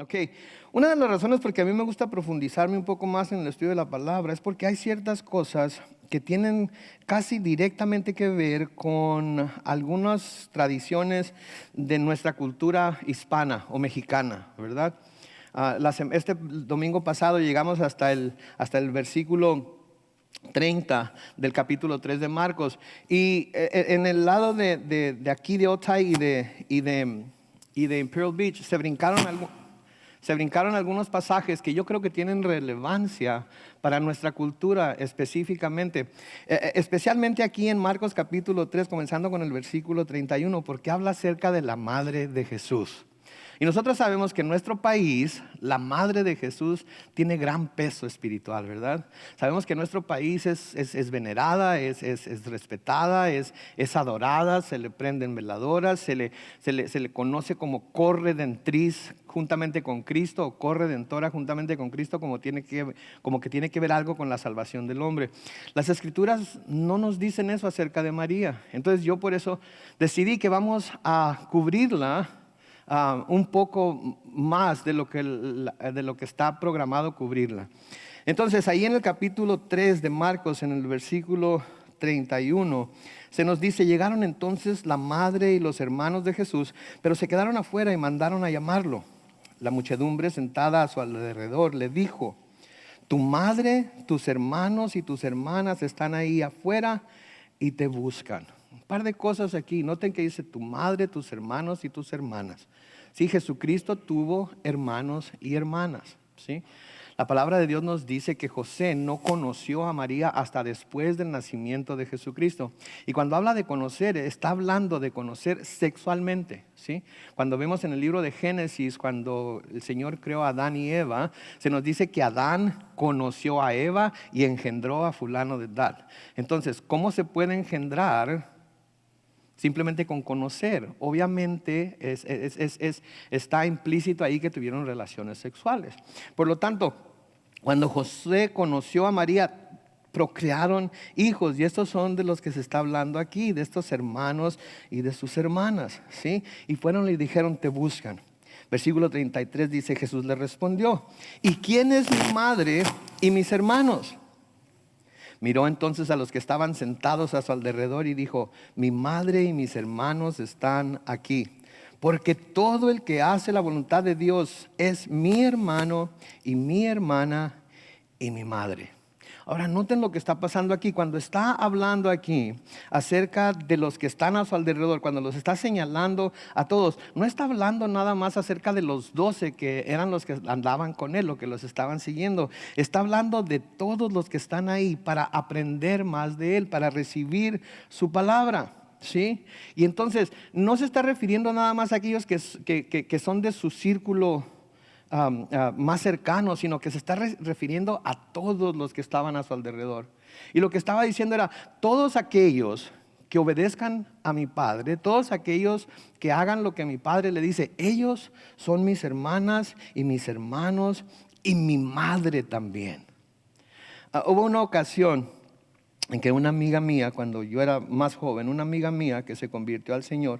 Ok, una de las razones por que a mí me gusta profundizarme un poco más en el estudio de la palabra es porque hay ciertas cosas que tienen casi directamente que ver con algunas tradiciones de nuestra cultura hispana o mexicana, ¿verdad? Este domingo pasado llegamos hasta el versículo 30 del capítulo 3 de Marcos. Y en el lado de aquí de Otay y de Imperial Beach se brincaron algunos pasajes que yo creo que tienen relevancia para nuestra cultura específicamente. Especialmente aquí en Marcos capítulo 3, comenzando con el versículo 31, porque habla acerca de la madre de Jesús. Y nosotros sabemos que en nuestro país la madre de Jesús tiene gran peso espiritual, ¿verdad? Sabemos que en nuestro país es venerada, es respetada, es adorada, se le prenden veladoras, se le conoce como corredentriz juntamente con Cristo, o corredentora juntamente con Cristo, como que tiene que ver algo con la salvación del hombre. Las Escrituras no nos dicen eso acerca de María. Entonces yo por eso decidí que vamos a cubrirla un poco más de lo que está programado cubrirla. Entonces, ahí en el capítulo 3 de Marcos, en el versículo 31, se nos dice: llegaron entonces la madre y los hermanos de Jesús, pero se quedaron afuera y mandaron a llamarlo. La muchedumbre sentada a su alrededor le dijo: tu madre, tus hermanos y tus hermanas están ahí afuera y te buscan. Un par de cosas aquí. Noten que dice tu madre, tus hermanos y tus hermanas. Sí, Jesucristo tuvo hermanos y hermanas, ¿sí? La palabra de Dios nos dice que José no conoció a María hasta después del nacimiento de Jesucristo. Y cuando habla de conocer, está hablando de conocer sexualmente, ¿sí? Cuando vemos en el libro de Génesis, cuando el Señor creó a Adán y Eva, se nos dice que Adán conoció a Eva y engendró a fulano de tal. Entonces, ¿cómo se puede engendrar? Simplemente con conocer. Obviamente está implícito ahí que tuvieron relaciones sexuales. Por lo tanto, cuando José conoció a María, procrearon hijos, y estos son de los que se está hablando aquí, de estos hermanos y de sus hermanas, ¿sí? Y fueron y dijeron: te buscan. Versículo 33 dice: Jesús le respondió: ¿y quién es mi madre y mis hermanos? Miró entonces a los que estaban sentados a su alrededor y dijo: mi madre y mis hermanos están aquí. Porque todo el que hace la voluntad de Dios es mi hermano y mi hermana y mi madre. Ahora noten lo que está pasando aquí. Cuando está hablando aquí acerca de los que están a su alrededor, cuando los está señalando a todos, no está hablando nada más acerca de los 12 que eran los que andaban con él o que los estaban siguiendo. Está hablando de todos los que están ahí para aprender más de él, para recibir su palabra, ¿sí? Y entonces no se está refiriendo nada más a aquellos que son de su círculo más cercano, sino que se está refiriendo a todos los que estaban a su alrededor. Y lo que estaba diciendo era: todos aquellos que obedezcan a mi Padre, todos aquellos que hagan lo que mi Padre le dice, ellos son mis hermanas y mis hermanos y mi madre también. Hubo una ocasión en que una amiga mía, cuando yo era más joven, una amiga mía que se convirtió al Señor,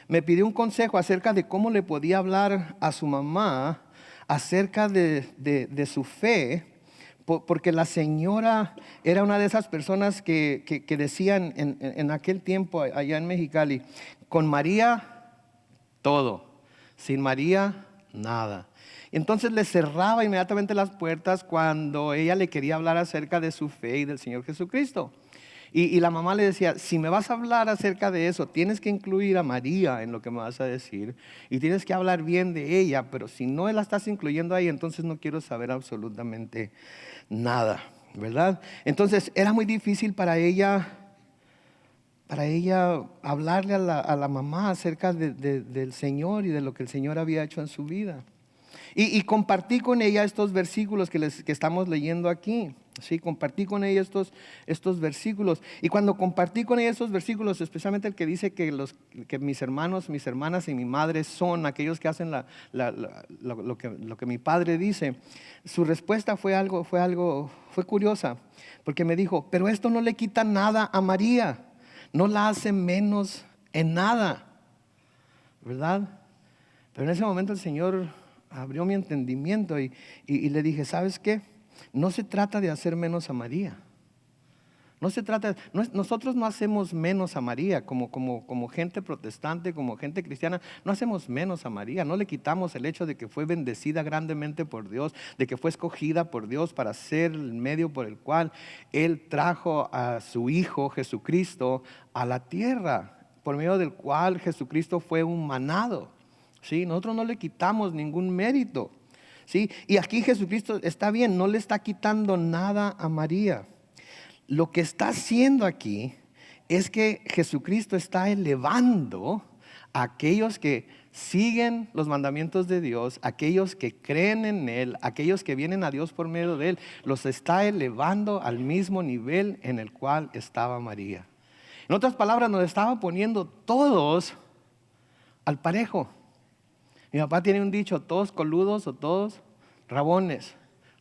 me pidió un consejo acerca de cómo le podía hablar a su mamá acerca de su fe, porque la señora era una de esas personas que decían en aquel tiempo allá en Mexicali: con María todo, sin María nada. Entonces le cerraba inmediatamente las puertas cuando ella le quería hablar acerca de su fe y del Señor Jesucristo. Y la mamá le decía: si me vas a hablar acerca de eso, tienes que incluir a María en lo que me vas a decir, y tienes que hablar bien de ella, pero si no la estás incluyendo ahí, entonces no quiero saber absolutamente nada, ¿verdad? Entonces era muy difícil para ella hablarle a la mamá acerca del Señor y de lo que el Señor había hecho en su vida. Y compartí con ella estos versículos que estamos leyendo aquí. Sí, compartí con ella estos versículos. Y cuando compartí con ella estos versículos, especialmente el que dice que mis hermanos, mis hermanas y mi madre son aquellos que hacen lo que mi padre dice, su respuesta fue curiosa, porque me dijo: pero esto no le quita nada a María, no la hace menos en nada, ¿verdad? Pero en ese momento el Señor abrió mi entendimiento y le dije, ¿sabes qué? No se trata de hacer menos a María. No se trata, nosotros no hacemos menos a María como gente protestante, como gente cristiana, no hacemos menos a María, no le quitamos el hecho de que fue bendecida grandemente por Dios, de que fue escogida por Dios para ser el medio por el cual Él trajo a su Hijo Jesucristo a la tierra, por medio del cual Jesucristo fue humanado. ¿Sí? Nosotros no le quitamos ningún mérito. ¿Sí? Y aquí Jesucristo está bien, no le está quitando nada a María. Lo que está haciendo aquí es que Jesucristo está elevando a aquellos que siguen los mandamientos de Dios, aquellos que creen en Él, aquellos que vienen a Dios por medio de Él, los está elevando al mismo nivel en el cual estaba María. En otras palabras, nos estaba poniendo todos al parejo. Mi papá tiene un dicho, todos coludos o todos rabones,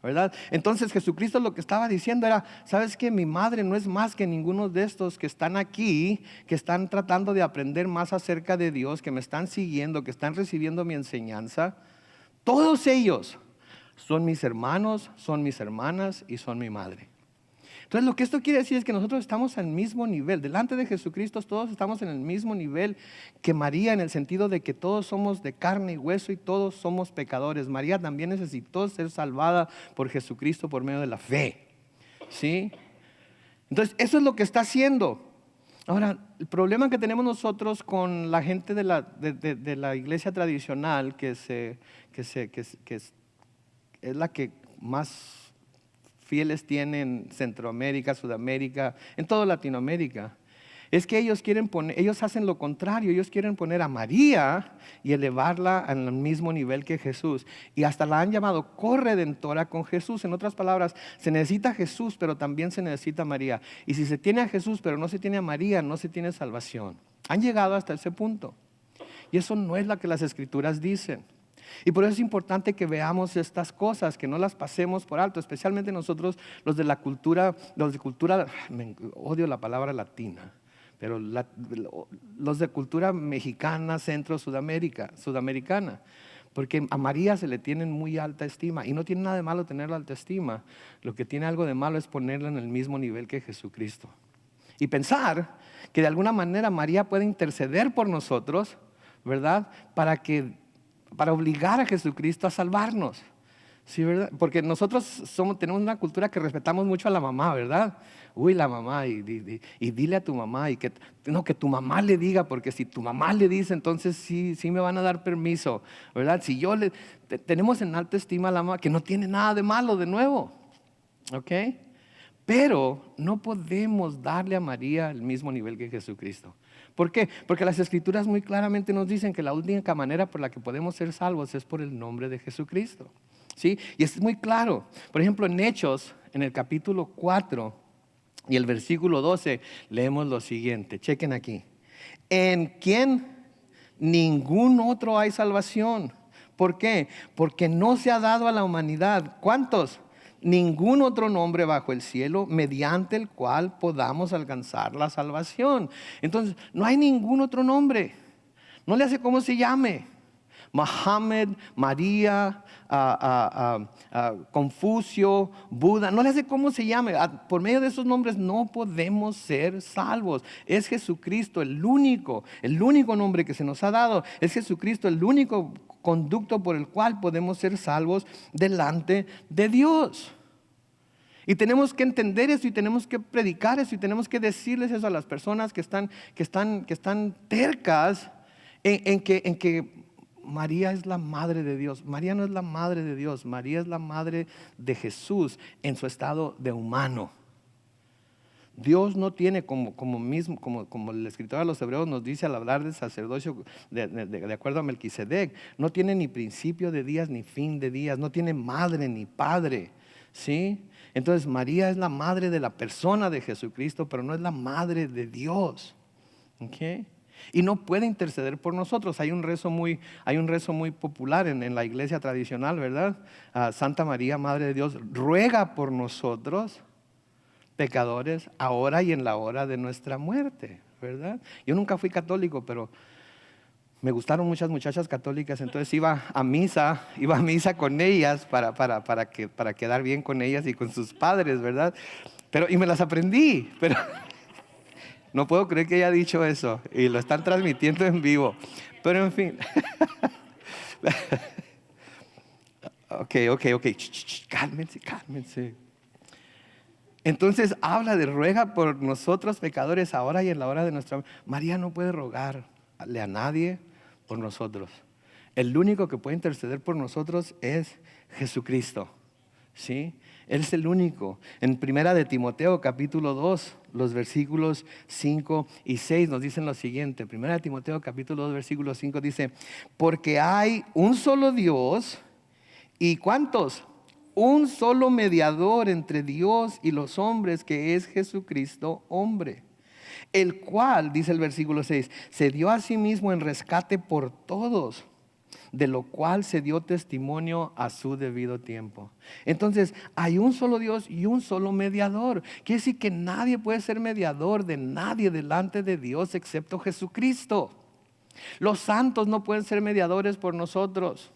¿verdad? Entonces Jesucristo lo que estaba diciendo era, ¿sabes qué? Mi madre no es más que ninguno de estos que están aquí, que están tratando de aprender más acerca de Dios, que me están siguiendo, que están recibiendo mi enseñanza. Todos ellos son mis hermanos, son mis hermanas y son mi madre. Entonces lo que esto quiere decir es que nosotros estamos al mismo nivel. Delante de Jesucristo todos estamos en el mismo nivel que María, en el sentido de que todos somos de carne y hueso y todos somos pecadores. María también necesitó ser salvada por Jesucristo por medio de la fe. ¿Sí? Entonces eso es lo que está haciendo. Ahora, el problema que tenemos nosotros con la gente de la iglesia tradicional, que es la que más fieles tienen en Centroamérica, Sudamérica, en toda Latinoamérica, es que ellos hacen lo contrario. Ellos quieren poner a María y elevarla al mismo nivel que Jesús, y hasta la han llamado corredentora con Jesús. En otras palabras, se necesita a Jesús, pero también se necesita a María, y si se tiene a Jesús pero no se tiene a María, no se tiene salvación. Han llegado hasta ese punto, y eso no es lo que las Escrituras dicen. Y por eso es importante que veamos estas cosas, que no las pasemos por alto, especialmente nosotros los de cultura, odio la palabra latina, pero los de cultura mexicana, sudamericana, porque a María se le tiene muy alta estima, y no tiene nada de malo tener alta estima. Lo que tiene algo de malo es ponerla en el mismo nivel que Jesucristo y pensar que de alguna manera María puede interceder por nosotros, ¿verdad? Para obligar a Jesucristo a salvarnos. Sí, ¿verdad? Porque nosotros tenemos una cultura que respetamos mucho a la mamá, ¿verdad? Uy, la mamá, y dile a tu mamá, y que tu mamá le diga, porque si tu mamá le dice, entonces sí me van a dar permiso, ¿verdad? Si tenemos en alta estima a la mamá, que no tiene nada de malo, de nuevo, ¿ok? Pero no podemos darle a María el mismo nivel que Jesucristo. ¿Por qué? Porque las Escrituras muy claramente nos dicen que la única manera por la que podemos ser salvos es por el nombre de Jesucristo. ¿Sí? Y es muy claro. Por ejemplo, en Hechos, en el capítulo 4 y el versículo 12, leemos lo siguiente. Chequen aquí. En quien ningún otro hay salvación. ¿Por qué? Porque no se ha dado a la humanidad. ¿Cuántos? Ningún otro nombre bajo el cielo mediante el cual podamos alcanzar la salvación. Entonces, no hay ningún otro nombre. No le hace cómo se llame. Mohammed, María, Confucio, Buda, no le hace cómo se llame. Por medio de esos nombres no podemos ser salvos. Es Jesucristo el único nombre que se nos ha dado. Es Jesucristo el único conducto por el cual podemos ser salvos delante de Dios. Y tenemos que entender eso, y tenemos que predicar eso, y tenemos que decirles eso a las personas que están tercas en que María es la madre de Dios. María no es la madre de Dios, María es la madre de Jesús en su estado de humano. Dios no tiene como el escritor de los Hebreos nos dice al hablar del sacerdocio de acuerdo a Melquisedec, no tiene ni principio de días ni fin de días, no tiene madre ni padre, ¿sí? Entonces María es la madre de la persona de Jesucristo, pero no es la madre de Dios, ¿ok? Y no puede interceder por nosotros. Hay un rezo muy popular en la iglesia tradicional, ¿verdad? Santa María, Madre de Dios, ruega por nosotros pecadores, ahora y en la hora de nuestra muerte, ¿verdad? Yo nunca fui católico, pero me gustaron muchas muchachas católicas, entonces iba a misa con ellas para quedar bien con ellas y con sus padres, ¿verdad? Y me las aprendí, pero no puedo creer que haya dicho eso y lo están transmitiendo en vivo. Pero en fin. Ok. Cálmense. Entonces habla de ruega por nosotros pecadores ahora y en la hora de nuestra muerte. María no puede rogarle a nadie por nosotros. El único que puede interceder por nosotros es Jesucristo. ¿Sí? Él es el único. En primera de Timoteo capítulo 2, los versículos 5 y 6 nos dicen lo siguiente. Primera de Timoteo capítulo 2, versículo 5 dice: porque hay un solo Dios y ¿cuántos? Un solo mediador entre Dios y los hombres, que es Jesucristo hombre, el cual, dice el versículo 6, se dio a sí mismo en rescate por todos, de lo cual se dio testimonio a su debido tiempo. Entonces, hay un solo Dios y un solo mediador. Quiere decir que nadie puede ser mediador de nadie delante de Dios excepto Jesucristo. Los santos no pueden ser mediadores por nosotros.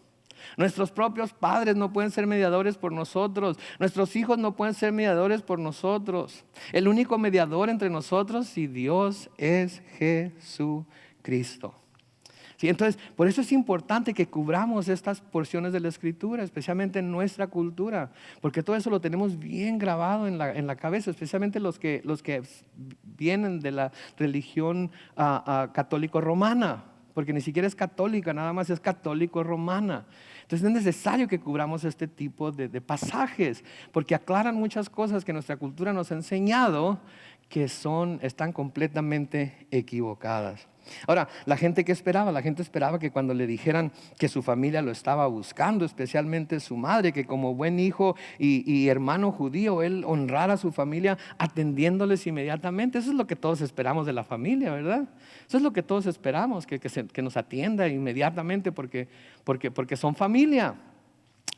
Nuestros propios padres no pueden ser mediadores por nosotros. Nuestros hijos no pueden ser mediadores por nosotros. El único mediador entre nosotros y Dios es Jesucristo. Sí, entonces, por eso es importante que cubramos estas porciones de la Escritura, especialmente en nuestra cultura, porque todo eso lo tenemos bien grabado en la cabeza, especialmente los que vienen de la religión católico-romana, porque ni siquiera es católica, nada más es católico-romana. Entonces es necesario que cubramos este tipo de pasajes, porque aclaran muchas cosas que nuestra cultura nos ha enseñado que están completamente equivocadas. Ahora, la gente esperaba que cuando le dijeran que su familia lo estaba buscando, especialmente su madre, que como buen hijo y hermano judío, él honrara a su familia atendiéndoles inmediatamente. Eso es lo que todos esperamos de la familia, ¿verdad? Eso es lo que todos esperamos, que nos atienda inmediatamente porque son familia.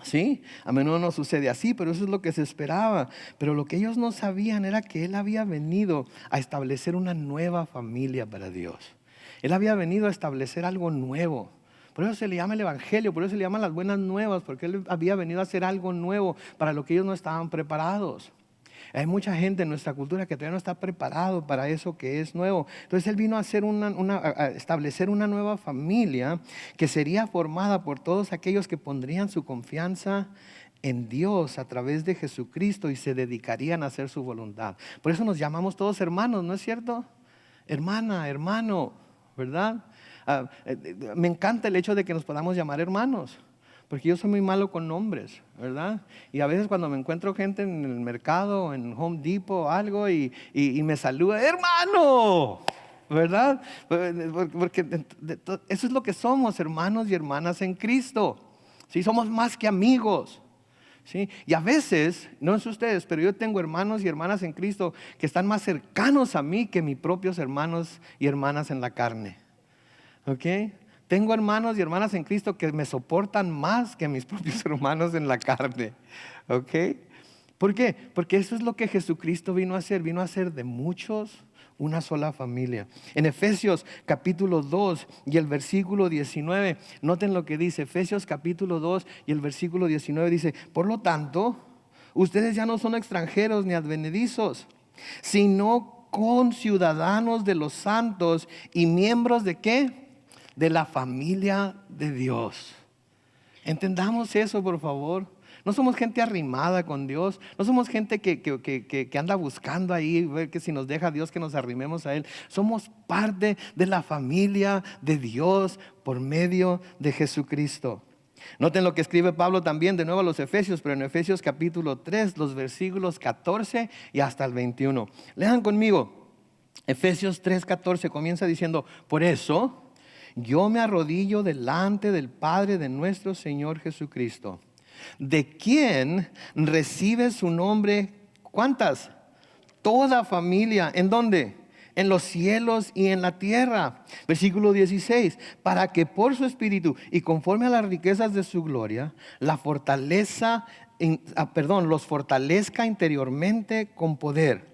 Sí, a menudo no sucede así, pero eso es lo que se esperaba. Pero lo que ellos no sabían era que Él había venido a establecer una nueva familia para Dios. Él había venido a establecer algo nuevo. Por eso se le llama el Evangelio, por eso se le llaman las buenas nuevas, porque Él había venido a hacer algo nuevo para lo que ellos no estaban preparados. Hay mucha gente en nuestra cultura que todavía no está preparado para eso que es nuevo. Entonces Él vino a hacer a establecer una nueva familia que sería formada por todos aquellos que pondrían su confianza en Dios a través de Jesucristo y se dedicarían a hacer su voluntad. Por eso nos llamamos todos hermanos, ¿no es cierto? Hermana, hermano, ¿verdad? Me encanta el hecho de que nos podamos llamar hermanos. Porque yo soy muy malo con nombres, ¿verdad? Y a veces cuando me encuentro gente en el mercado, en Home Depot o algo y me saluda, hermano, ¿verdad? Porque eso es lo que somos, hermanos y hermanas en Cristo. ¿Sí? Somos más que amigos. ¿Sí? Y a veces, no sé ustedes, pero yo tengo hermanos y hermanas en Cristo que están más cercanos a mí que mis propios hermanos y hermanas en la carne. ¿Ok? Tengo hermanos y hermanas en Cristo que me soportan más que mis propios hermanos en la carne. ¿Ok? ¿Por qué? Porque eso es lo que Jesucristo vino a hacer. Vino a hacer de muchos una sola familia. En Efesios capítulo 2 y el versículo 19, noten lo que dice. Efesios capítulo 2 y el versículo 19 dice: por lo tanto, ustedes ya no son extranjeros ni advenedizos, sino conciudadanos de los santos y miembros ¿de qué? De la familia de Dios. Entendamos eso, por favor. No somos gente arrimada con Dios. No somos gente que anda buscando ahí, ver que si nos deja Dios que nos arrimemos a Él. Somos parte de la familia de Dios por medio de Jesucristo. Noten lo que escribe Pablo también de nuevo a los Efesios, pero en Efesios capítulo 3, los versículos 14 y hasta el 21. Lean conmigo. Efesios 3:14 comienza diciendo: por eso yo me arrodillo delante del Padre de nuestro Señor Jesucristo, de quien recibe su nombre, ¿cuántas? Toda familia. ¿En dónde? En los cielos y en la tierra. Versículo 16, para que por su Espíritu y conforme a las riquezas de su gloria, los fortalezca interiormente con poder,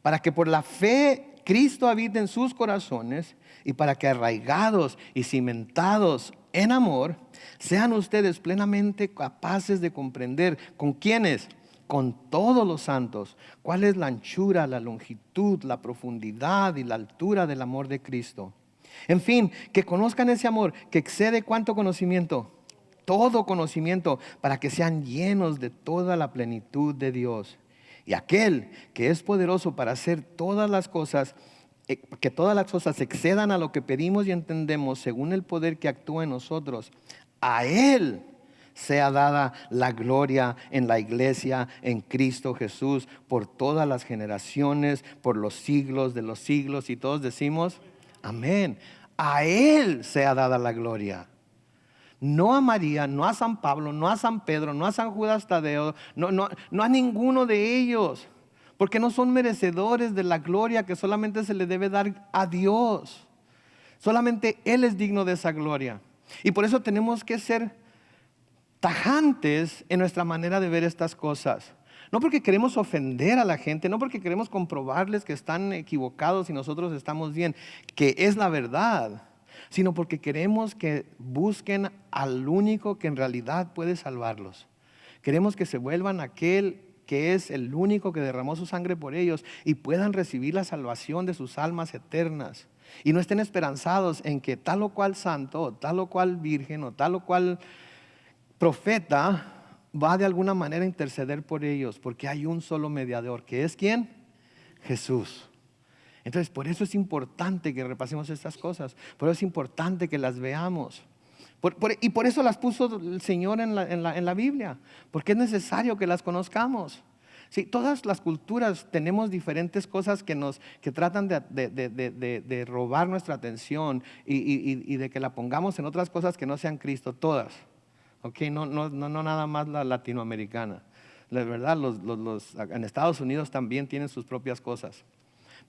para que por la fe Cristo habite en sus corazones y para que arraigados y cimentados en amor, sean ustedes plenamente capaces de comprender con quiénes, con todos los santos, cuál es la anchura, la longitud, la profundidad y la altura del amor de Cristo. En fin, que conozcan ese amor que excede ¿cuánto conocimiento? Todo conocimiento, para que sean llenos de toda la plenitud de Dios. Y aquel que es poderoso para hacer todas las cosas, que todas las cosas excedan a lo que pedimos y entendemos según el poder que actúa en nosotros, a Él sea dada la gloria en la iglesia, en Cristo Jesús, por todas las generaciones, por los siglos de los siglos. Y todos decimos, amén. A Él sea dada la gloria. No a María, no a San Pablo, no a San Pedro, no a San Judas Tadeo, no a ninguno de ellos. Porque no son merecedores de la gloria que solamente se le debe dar a Dios. Solamente Él es digno de esa gloria. Y por eso tenemos que ser tajantes en nuestra manera de ver estas cosas. No porque queremos ofender a la gente, no porque queremos comprobarles que están equivocados y nosotros estamos bien, que es la verdad, sino porque queremos que busquen al único que en realidad puede salvarlos. Queremos que se vuelvan aquel que es el único que derramó su sangre por ellos y puedan recibir la salvación de sus almas eternas. Y no estén esperanzados en que tal o cual santo, o tal o cual virgen, o tal o cual profeta va de alguna manera a interceder por ellos, porque hay un solo mediador, que es ¿quién? Jesús. Entonces, por eso es importante que repasemos estas cosas, por eso es importante que las veamos. Y por eso las puso el Señor en la Biblia, porque es necesario que las conozcamos. Sí, todas las culturas tenemos diferentes cosas que tratan de robar nuestra atención y de que la pongamos en otras cosas que no sean Cristo, todas. Okay, no nada más la latinoamericana. La verdad, en Estados Unidos también tienen sus propias cosas.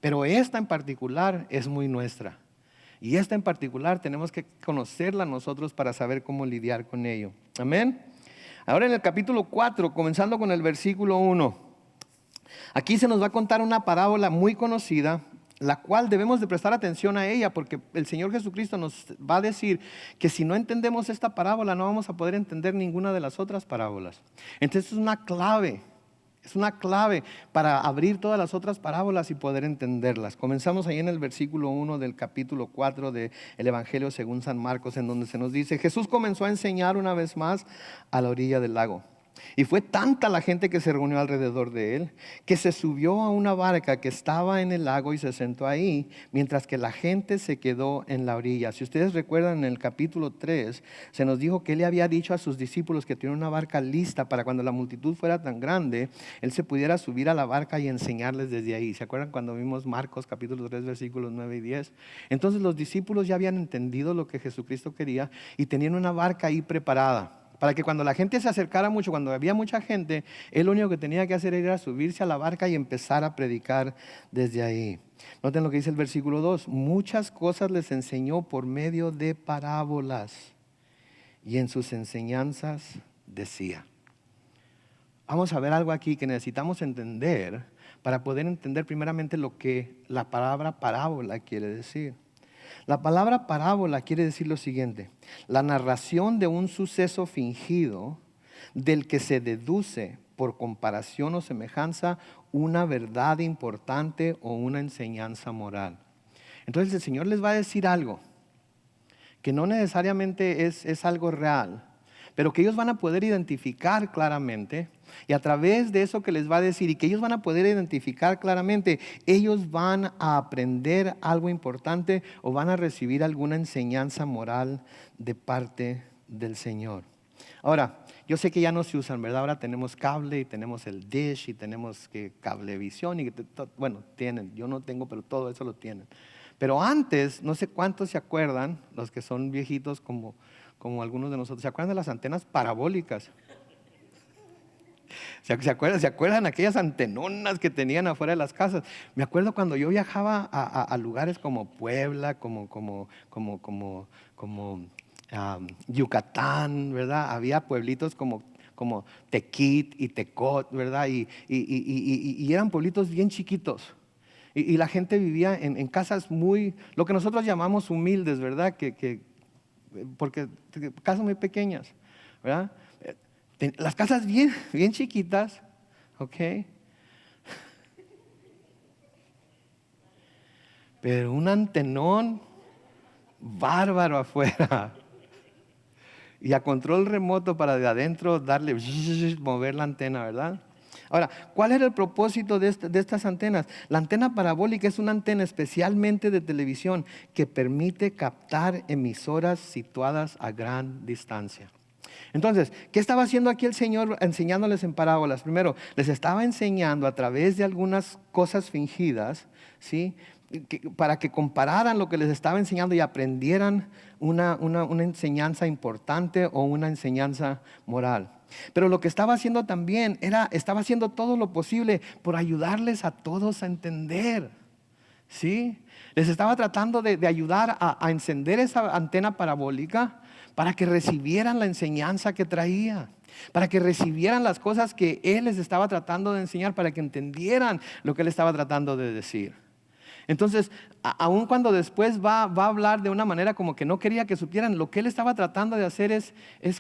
Pero esta en particular es muy nuestra. Y esta en particular tenemos que conocerla nosotros para saber cómo lidiar con ello. Amén. Ahora en el capítulo 4, comenzando con el versículo 1. Aquí se nos va a contar una parábola muy conocida, la cual debemos de prestar atención a ella, porque el Señor Jesucristo nos va a decir que si no entendemos esta parábola no vamos a poder entender ninguna de las otras parábolas. Entonces es una clave para abrir todas las otras parábolas y poder entenderlas. Comenzamos ahí en el versículo 1 del capítulo 4 del Evangelio según San Marcos, en donde se nos dice: Jesús comenzó a enseñar una vez más a la orilla del lago. Y fue tanta la gente que se reunió alrededor de él, que se subió a una barca que estaba en el lago y se sentó ahí, mientras que la gente se quedó en la orilla. Si ustedes recuerdan, en el capítulo 3, se nos dijo que él le había dicho a sus discípulos que tenía una barca lista para cuando la multitud fuera tan grande, él se pudiera subir a la barca y enseñarles desde ahí. ¿Se acuerdan cuando vimos Marcos capítulo 3, versículos 9 y 10? Entonces los discípulos ya habían entendido lo que Jesucristo quería y tenían una barca ahí preparada, para que cuando la gente se acercara mucho, cuando había mucha gente, él lo único que tenía que hacer era subirse a la barca y empezar a predicar desde ahí. Noten lo que dice el versículo 2. Muchas cosas les enseñó por medio de parábolas, y en sus enseñanzas decía. Vamos a ver algo aquí que necesitamos entender para poder entender primeramente lo que la palabra parábola quiere decir. La palabra parábola quiere decir lo siguiente: la narración de un suceso fingido del que se deduce por comparación o semejanza una verdad importante o una enseñanza moral. Entonces el Señor les va a decir algo que no necesariamente es algo real, pero que ellos van a poder identificar claramente, y a través de eso que les va a decir y que ellos van a poder identificar claramente, ellos van a aprender algo importante o van a recibir alguna enseñanza moral de parte del Señor. Ahora, yo sé que ya no se usan, ¿verdad? Ahora tenemos cable y tenemos el dish y tenemos cablevisión y bueno, tienen, yo no tengo, pero todo eso lo tienen. Pero antes, no sé cuántos se acuerdan, los que son viejitos como algunos de nosotros, ¿se acuerdan de las antenas parabólicas? ¿Se acuerdan aquellas antenonas que tenían afuera de las casas? Me acuerdo cuando yo viajaba a lugares como Puebla, como Yucatán, ¿verdad? Había pueblitos como Tequit y Tecot, ¿verdad? Y eran pueblitos bien chiquitos. Y la gente vivía en casas muy, lo que nosotros llamamos humildes, ¿verdad? Porque casas muy pequeñas, ¿verdad? Las casas bien, bien chiquitas, ¿ok? Pero un antenón bárbaro afuera. Y a control remoto para de adentro darle, mover la antena, ¿verdad? Ahora, ¿cuál era el propósito de estas antenas? La antena parabólica es una antena especialmente de televisión que permite captar emisoras situadas a gran distancia. Entonces, ¿qué estaba haciendo aquí el Señor enseñándoles en parábolas? Primero, les estaba enseñando a través de algunas cosas fingidas, ¿sí? Para que compararan lo que les estaba enseñando y aprendieran una enseñanza importante o una enseñanza moral. Pero lo que estaba haciendo también estaba haciendo todo lo posible por ayudarles a todos a entender, ¿sí? Les estaba tratando de ayudar a encender esa antena parabólica para que recibieran la enseñanza que traía, para que recibieran las cosas que Él les estaba tratando de enseñar, para que entendieran lo que Él estaba tratando de decir. Entonces, aun cuando después va a hablar de una manera como que no quería que supieran, lo que Él estaba tratando de hacer es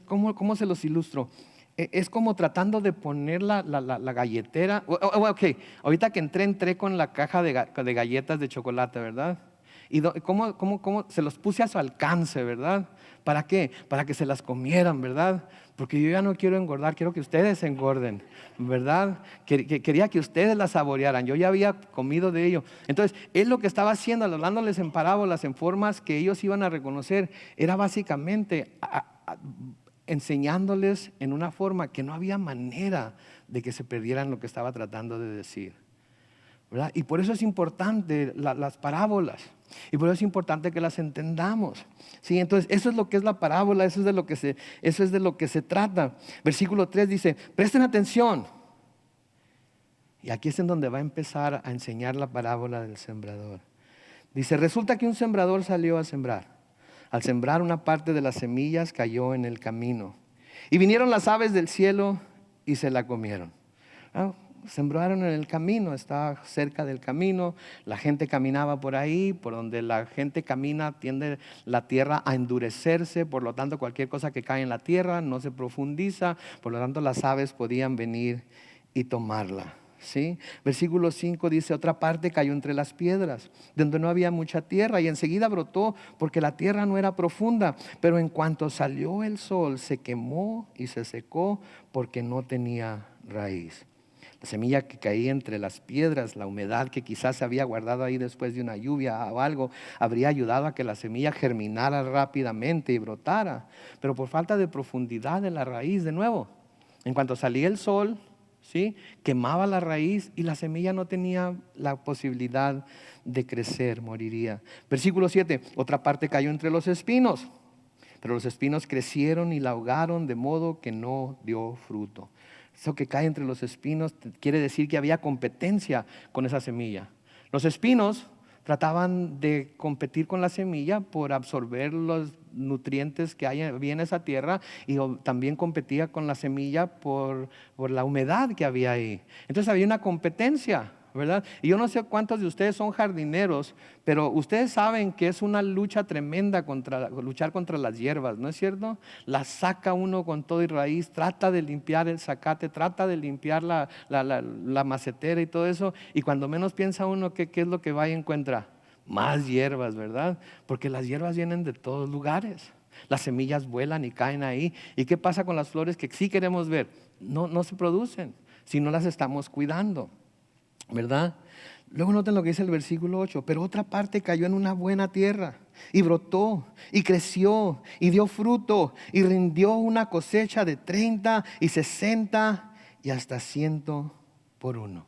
¿cómo se los ilustro? Es como tratando de poner la galletera. Ok, ahorita que entré con la caja de galletas de chocolate, ¿verdad? Y cómo se los puse a su alcance, ¿verdad? ¿Para qué? Para que se las comieran, ¿verdad? Porque yo ya no quiero engordar, quiero que ustedes engorden, ¿verdad? Quería que ustedes las saborearan, yo ya había comido de ello. Entonces, él lo que estaba haciendo, hablándoles en parábolas, en formas que ellos iban a reconocer, era básicamente enseñándoles en una forma que no había manera de que se perdieran lo que estaba tratando de decir, ¿verdad? Y por eso es importante las parábolas, y por eso es importante que las entendamos, ¿sí? Entonces eso es lo que es la parábola, eso es de lo que se trata. Versículo 3 dice, presten atención. Y aquí es en donde va a empezar a enseñar la parábola del sembrador. Dice, resulta que un sembrador salió a sembrar. Al sembrar, una parte de las semillas cayó en el camino. Y vinieron las aves del cielo y se la comieron. Sembraron en el camino, estaba cerca del camino, la gente caminaba por ahí, por donde la gente camina tiende la tierra a endurecerse, por lo tanto cualquier cosa que cae en la tierra no se profundiza, por lo tanto las aves podían venir y tomarla. ¿Sí? Versículo 5 dice, otra parte cayó entre las piedras, donde no había mucha tierra, y enseguida brotó porque la tierra no era profunda, pero en cuanto salió el sol se quemó y se secó porque no tenía raíz. La semilla que caía entre las piedras, la humedad que quizás se había guardado ahí después de una lluvia o algo, habría ayudado a que la semilla germinara rápidamente y brotara, pero por falta de profundidad de la raíz, de nuevo, en cuanto salía el sol, ¿sí?, quemaba la raíz y la semilla no tenía la posibilidad de crecer, moriría. Versículo 7, otra parte cayó entre los espinos, pero los espinos crecieron y la ahogaron de modo que no dio fruto. Eso que cae entre los espinos quiere decir que había competencia con esa semilla. Los espinos trataban de competir con la semilla por absorber los nutrientes que había en esa tierra, y también competía con la semilla por la humedad que había ahí. Entonces había una competencia, ¿verdad? Y yo no sé cuántos de ustedes son jardineros, pero ustedes saben que es una lucha tremenda luchar contra las hierbas, ¿no es cierto? Las saca uno con todo y raíz, trata de limpiar el zacate, trata de limpiar la macetera y todo eso, y cuando menos piensa uno ¿qué es lo que va y encuentra? Más hierbas, ¿verdad? Porque las hierbas vienen de todos lugares. Las semillas vuelan y caen ahí. ¿Y qué pasa con las flores que sí queremos ver? No se producen si no las estamos cuidando, ¿verdad? Luego noten lo que dice el versículo 8. Pero otra parte cayó en una buena tierra y brotó y creció y dio fruto y rindió una cosecha de 30 y 60 y hasta 100 por uno.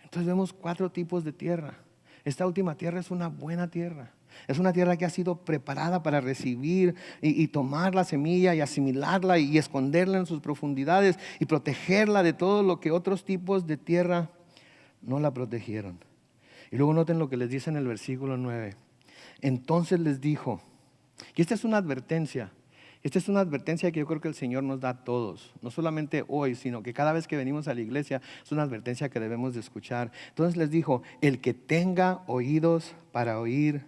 Entonces vemos 4 tipos de tierra. Esta última tierra es una buena tierra. Es una tierra que ha sido preparada para recibir y tomar la semilla y asimilarla y esconderla en sus profundidades y protegerla de todo lo que otros tipos de tierra no la protegieron. Y luego noten lo que les dice en el versículo 9. Entonces les dijo, y esta es una advertencia, Esta es una advertencia que yo creo que el Señor nos da a todos, no solamente hoy, sino que cada vez que venimos a la iglesia es una advertencia que debemos de escuchar. Entonces les dijo, el que tenga oídos para oír,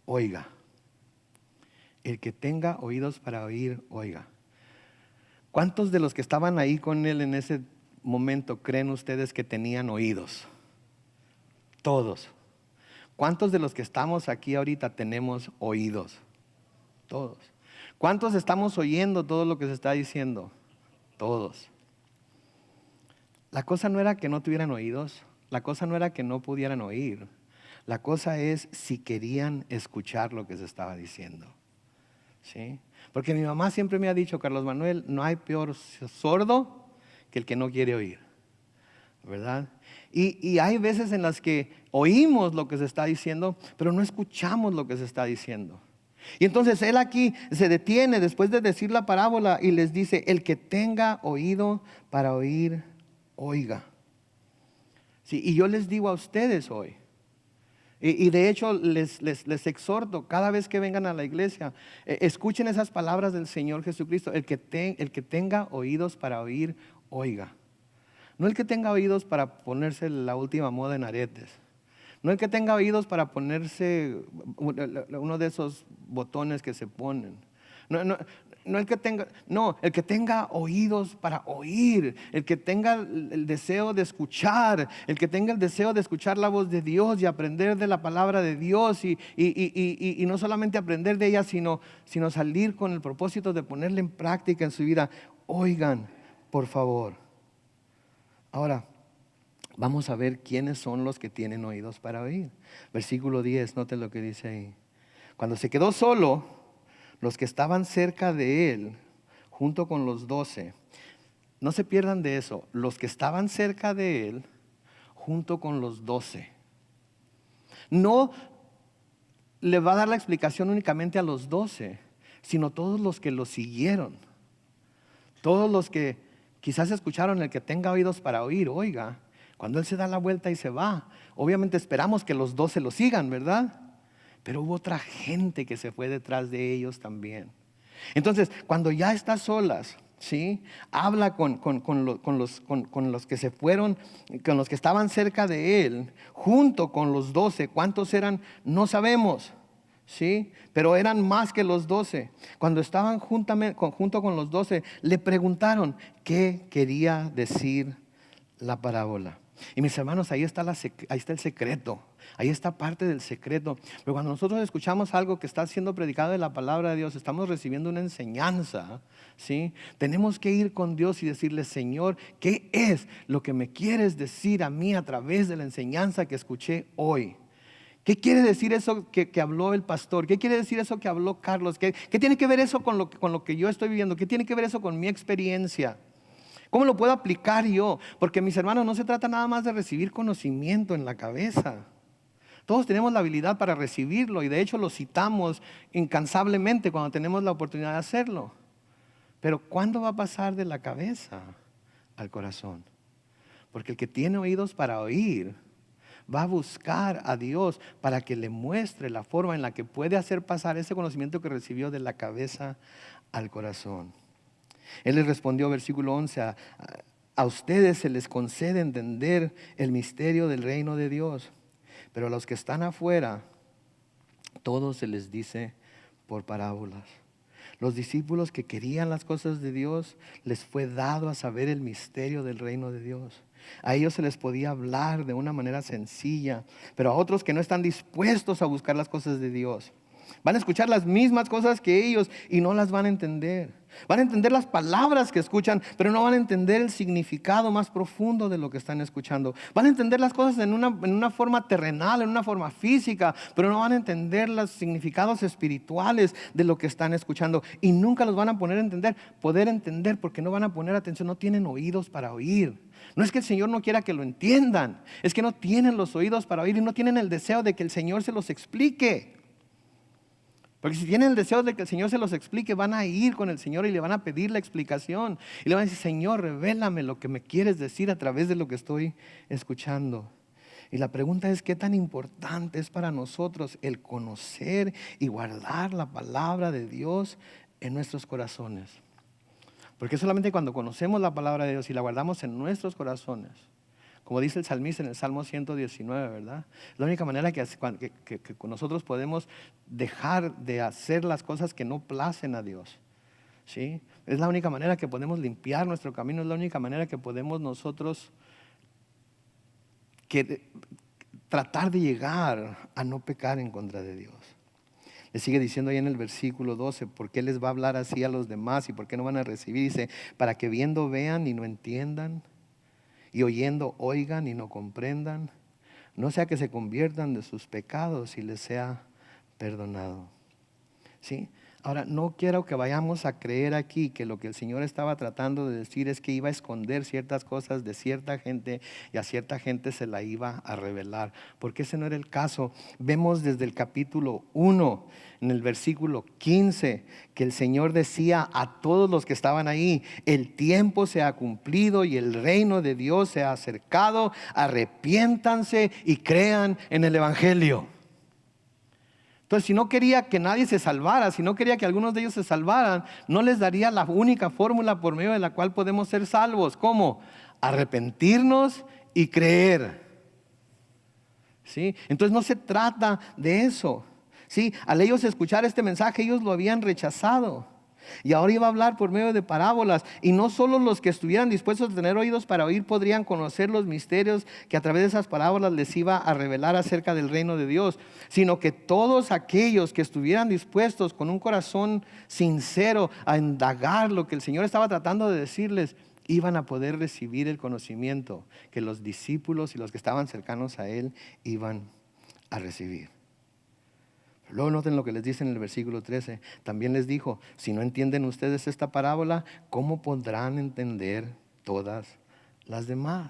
oiga. El que tenga oídos para oír, oiga. ¿Cuántos de los que estaban ahí con él en ese momento creen ustedes que tenían oídos? Todos. ¿Cuántos de los que estamos aquí ahorita tenemos oídos? Todos. ¿Cuántos estamos oyendo todo lo que se está diciendo? Todos. La cosa no era que no tuvieran oídos, la cosa no era que no pudieran oír, la cosa es si querían escuchar lo que se estaba diciendo. ¿Sí? Porque mi mamá siempre me ha dicho, Carlos Manuel, no hay peor sordo que el que no quiere oír, ¿verdad? Y hay veces en las que oímos lo que se está diciendo, pero no escuchamos lo que se está diciendo. Y entonces él aquí se detiene después de decir la parábola y les dice, el que tenga oído para oír, oiga. Sí, y yo les digo a ustedes hoy, y de hecho les exhorto, cada vez que vengan a la iglesia, escuchen esas palabras del Señor Jesucristo, el que tenga oídos para oír, oiga. No el que tenga oídos para ponerse la última moda en aretes. No el que tenga oídos para ponerse uno de esos botones que se ponen. No el que tenga oídos para oír, el que tenga el deseo de escuchar, el que tenga el deseo de escuchar la voz de Dios y aprender de la palabra de Dios y no solamente aprender de ella, sino salir con el propósito de ponerla en práctica en su vida. Oigan, por favor. Ahora, vamos a ver quiénes son los que tienen oídos para oír. Versículo 10, note lo que dice ahí. Cuando se quedó solo, los que estaban cerca de él, junto con los 12, no se pierdan de eso, los que estaban cerca de él, junto con los 12. No le va a dar la explicación únicamente a los 12, sino todos los que lo siguieron. Todos los que quizás escucharon, el que tenga oídos para oír, oiga. Cuando él se da la vuelta y se va, obviamente esperamos que los 12 lo sigan, ¿verdad? Pero hubo otra gente que se fue detrás de ellos también. Entonces, cuando ya está solas, ¿sí? Habla con los que se fueron, con los que estaban cerca de él, junto con los 12. ¿Cuántos eran? No sabemos, ¿sí? Pero eran más que los 12. Cuando estaban junto con los 12, le preguntaron qué quería decir la parábola. Y mis hermanos, ahí está el secreto, ahí está parte del secreto. Pero cuando nosotros escuchamos algo que está siendo predicado de la palabra de Dios, estamos recibiendo una enseñanza, ¿sí? Tenemos que ir con Dios y decirle, Señor, ¿qué es lo que me quieres decir a mí a través de la enseñanza que escuché hoy? ¿Qué quiere decir eso que habló el pastor? ¿Qué quiere decir eso que habló Carlos? ¿Qué tiene que ver eso con lo que yo estoy viviendo? ¿Qué tiene que ver eso con mi experiencia? ¿Cómo lo puedo aplicar yo? Porque mis hermanos, no se trata nada más de recibir conocimiento en la cabeza. Todos tenemos la habilidad para recibirlo y de hecho lo citamos incansablemente cuando tenemos la oportunidad de hacerlo. Pero ¿cuándo va a pasar de la cabeza al corazón? Porque el que tiene oídos para oír va a buscar a Dios para que le muestre la forma en la que puede hacer pasar ese conocimiento que recibió de la cabeza al corazón. Él les respondió, versículo 11, a ustedes se les concede entender el misterio del reino de Dios, pero a los que están afuera, todo se les dice por parábolas. Los discípulos que querían las cosas de Dios, les fue dado a saber el misterio del reino de Dios. A ellos se les podía hablar de una manera sencilla, pero a otros que no están dispuestos a buscar las cosas de Dios, van a escuchar las mismas cosas que ellos y no las van a entender. Van a entender las palabras que escuchan, pero no van a entender el significado más profundo de lo que están escuchando. Van a entender las cosas en una forma terrenal, en una forma física, pero no van a entender los significados espirituales de lo que están escuchando. Y nunca los van a poder entender porque no van a poner atención, no tienen oídos para oír. No es que el Señor no quiera que lo entiendan, es que no tienen los oídos para oír y no tienen el deseo de que el Señor se los explique. Porque si tienen el deseo de que el Señor se los explique, van a ir con el Señor y le van a pedir la explicación. Y le van a decir, Señor, revélame lo que me quieres decir a través de lo que estoy escuchando. Y la pregunta es, ¿qué tan importante es para nosotros el conocer y guardar la palabra de Dios en nuestros corazones. Porque solamente cuando conocemos la palabra de Dios y la guardamos en nuestros corazones, como dice el salmista en el Salmo 119, ¿verdad? La única manera que nosotros podemos dejar de hacer las cosas que no placen a Dios, ¿sí? Es la única manera que podemos limpiar nuestro camino, es la única manera que podemos nosotros tratar de llegar a no pecar en contra de Dios. Le sigue diciendo ahí en el versículo 12, ¿por qué les va a hablar así a los demás y por qué no van a recibir? Dice, para que viendo vean y no entiendan, y oyendo oigan y no comprendan, no sea que se conviertan de sus pecados y les sea perdonado. ¿Sí? Ahora, no quiero que vayamos a creer aquí que lo que el Señor estaba tratando de decir es que iba a esconder ciertas cosas de cierta gente y a cierta gente se la iba a revelar, porque ese no era el caso. Vemos desde el capítulo 1, en el versículo 15, que el Señor decía a todos los que estaban ahí, el tiempo se ha cumplido y el reino de Dios se ha acercado, arrepiéntanse y crean en el Evangelio. Entonces, si no quería que nadie se salvara, si no quería que algunos de ellos se salvaran, no les daría la única fórmula por medio de la cual podemos ser salvos. ¿Cómo? Arrepentirnos y creer. ¿Sí? Entonces no se trata de eso. ¿Sí? Al ellos escuchar este mensaje, ellos lo habían rechazado. Y ahora iba a hablar por medio de parábolas. Y no solo los que estuvieran dispuestos a tener oídos para oír podrían conocer los misterios que a través de esas parábolas les iba a revelar acerca del reino de Dios, sino que todos aquellos que estuvieran dispuestos con un corazón sincero a indagar lo que el Señor estaba tratando de decirles, iban a poder recibir el conocimiento que los discípulos y los que estaban cercanos a Él iban a recibir. Luego noten lo que les dice en el versículo 13. También les dijo, si no entienden ustedes esta parábola, ¿cómo podrán entender todas las demás?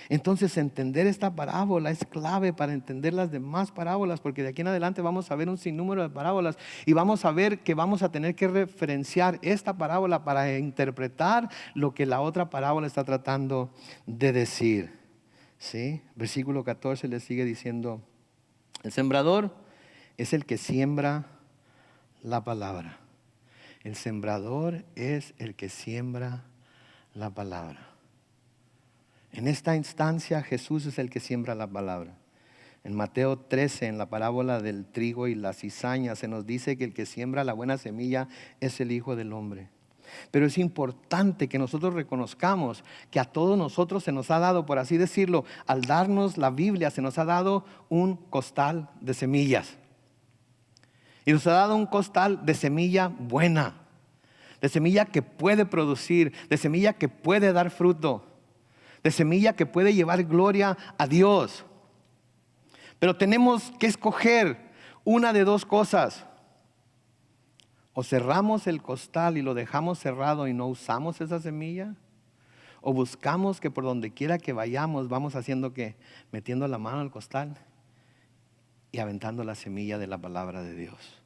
Entonces entender esta parábola es clave para entender las demás parábolas, porque de aquí en adelante vamos a ver un sinnúmero de parábolas y vamos a ver que vamos a tener que referenciar esta parábola para interpretar lo que la otra parábola está tratando de decir. ¿Sí? Versículo 14 les sigue diciendo, el sembrador es el que siembra la palabra. El sembrador es el que siembra la palabra. En esta instancia Jesús es el que siembra la palabra. En Mateo 13, en la parábola del trigo y la cizaña, se nos dice que el que siembra la buena semilla es el Hijo del Hombre. Pero es importante que nosotros reconozcamos que a todos nosotros se nos ha dado, por así decirlo, al darnos la Biblia, se nos ha dado un costal de semillas. Y nos ha dado un costal de semilla buena, de semilla que puede producir, de semilla que puede dar fruto, de semilla que puede llevar gloria a Dios. Pero tenemos que escoger una de dos cosas. O cerramos el costal y lo dejamos cerrado y no usamos esa semilla, o buscamos que por donde quiera que vayamos, vamos haciendo que metiendo la mano al costal y aventando la semilla de la palabra de Dios.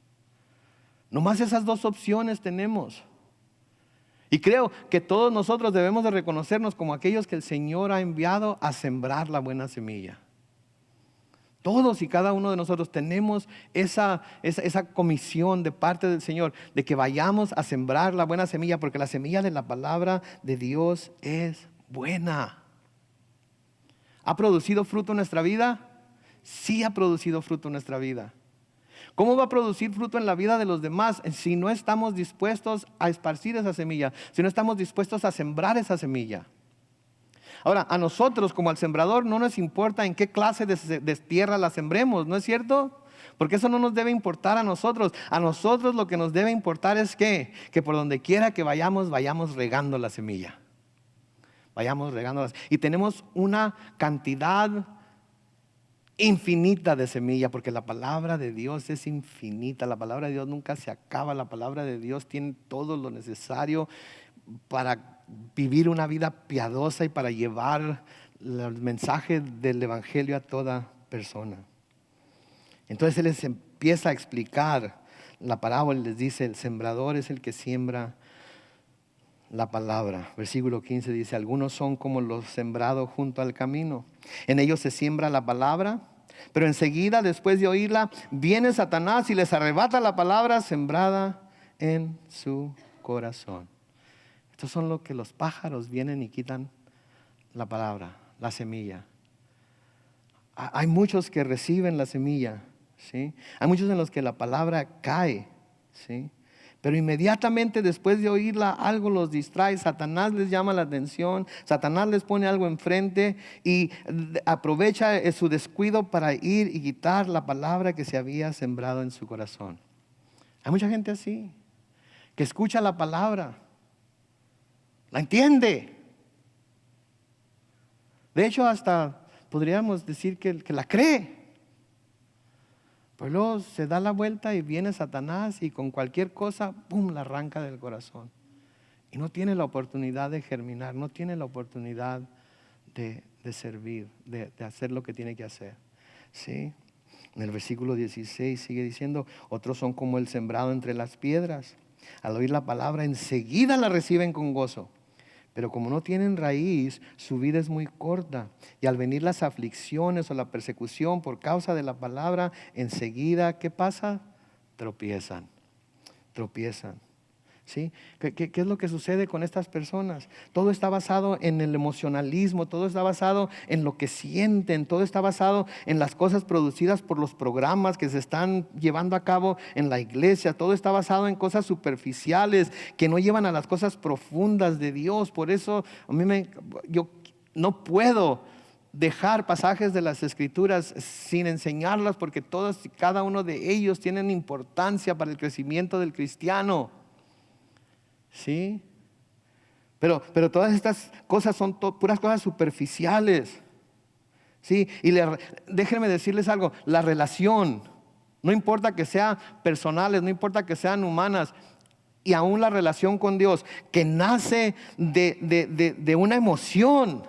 Nomás esas dos opciones tenemos. Y creo que todos nosotros debemos de reconocernos como aquellos que el Señor ha enviado a sembrar la buena semilla. Todos y cada uno de nosotros tenemos esa comisión de parte del Señor de que vayamos a sembrar la buena semilla, porque la semilla de la palabra de Dios es buena. ¿Ha producido fruto en nuestra vida? Sí ha producido fruto en nuestra vida. ¿Cómo va a producir fruto en la vida de los demás si no estamos dispuestos a esparcir esa semilla? Si no estamos dispuestos a sembrar esa semilla. Ahora, a nosotros como al sembrador no nos importa en qué clase de tierra la sembremos, ¿no es cierto? Porque eso no nos debe importar a nosotros. A nosotros lo que nos debe importar es que por donde quiera que vayamos, vayamos regando la semilla. Vayamos regándolas. Y tenemos una cantidad infinita de semilla, porque la palabra de Dios es infinita. La palabra de Dios nunca se acaba. La palabra de Dios tiene todo lo necesario para vivir una vida piadosa y para llevar el mensaje del evangelio a toda persona. Entonces él les empieza a explicar la parábola y les dice: el sembrador es el que siembra la palabra. Versículo 15 dice: algunos son como los sembrados junto al camino. En ellos se siembra la palabra, pero enseguida, después de oírla, viene Satanás y les arrebata la palabra sembrada en su corazón. Estos son lo que los pájaros vienen y quitan la palabra, la semilla. Hay muchos que reciben la semilla, ¿sí? Hay muchos en los que la palabra cae, ¿sí? Pero inmediatamente después de oírla, algo los distrae. Satanás les llama la atención, Satanás les pone algo enfrente y aprovecha su descuido para ir y quitar la palabra que se había sembrado en su corazón. Hay mucha gente así, que escucha la palabra, la entiende. De hecho, hasta podríamos decir que la cree. Pero luego se da la vuelta y viene Satanás y con cualquier cosa, ¡pum!, la arranca del corazón. Y no tiene la oportunidad de germinar, no tiene la oportunidad de servir, de hacer lo que tiene que hacer. ¿Sí? En el versículo 16 sigue diciendo, otros son como el sembrado entre las piedras. Al oír la palabra, enseguida la reciben con gozo. Pero como no tienen raíz, su vida es muy corta. Y al venir las aflicciones o la persecución por causa de la palabra, enseguida, ¿qué pasa? Tropiezan. ¿Sí? ¿Qué es lo que sucede con estas personas? Todo está basado en el emocionalismo, todo está basado en lo que sienten, todo está basado en las cosas producidas por los programas que se están llevando a cabo en la iglesia, todo está basado en cosas superficiales que no llevan a las cosas profundas de Dios. Por eso yo no puedo dejar pasajes de las Escrituras sin enseñarlas, porque todos y cada uno de ellos tienen importancia para el crecimiento del cristiano. ¿Sí? Pero todas estas cosas son puras cosas superficiales. ¿Sí? Y déjenme decirles algo, la relación, no importa que sean personales, no importa que sean humanas, y aún la relación con Dios, que nace de una emoción,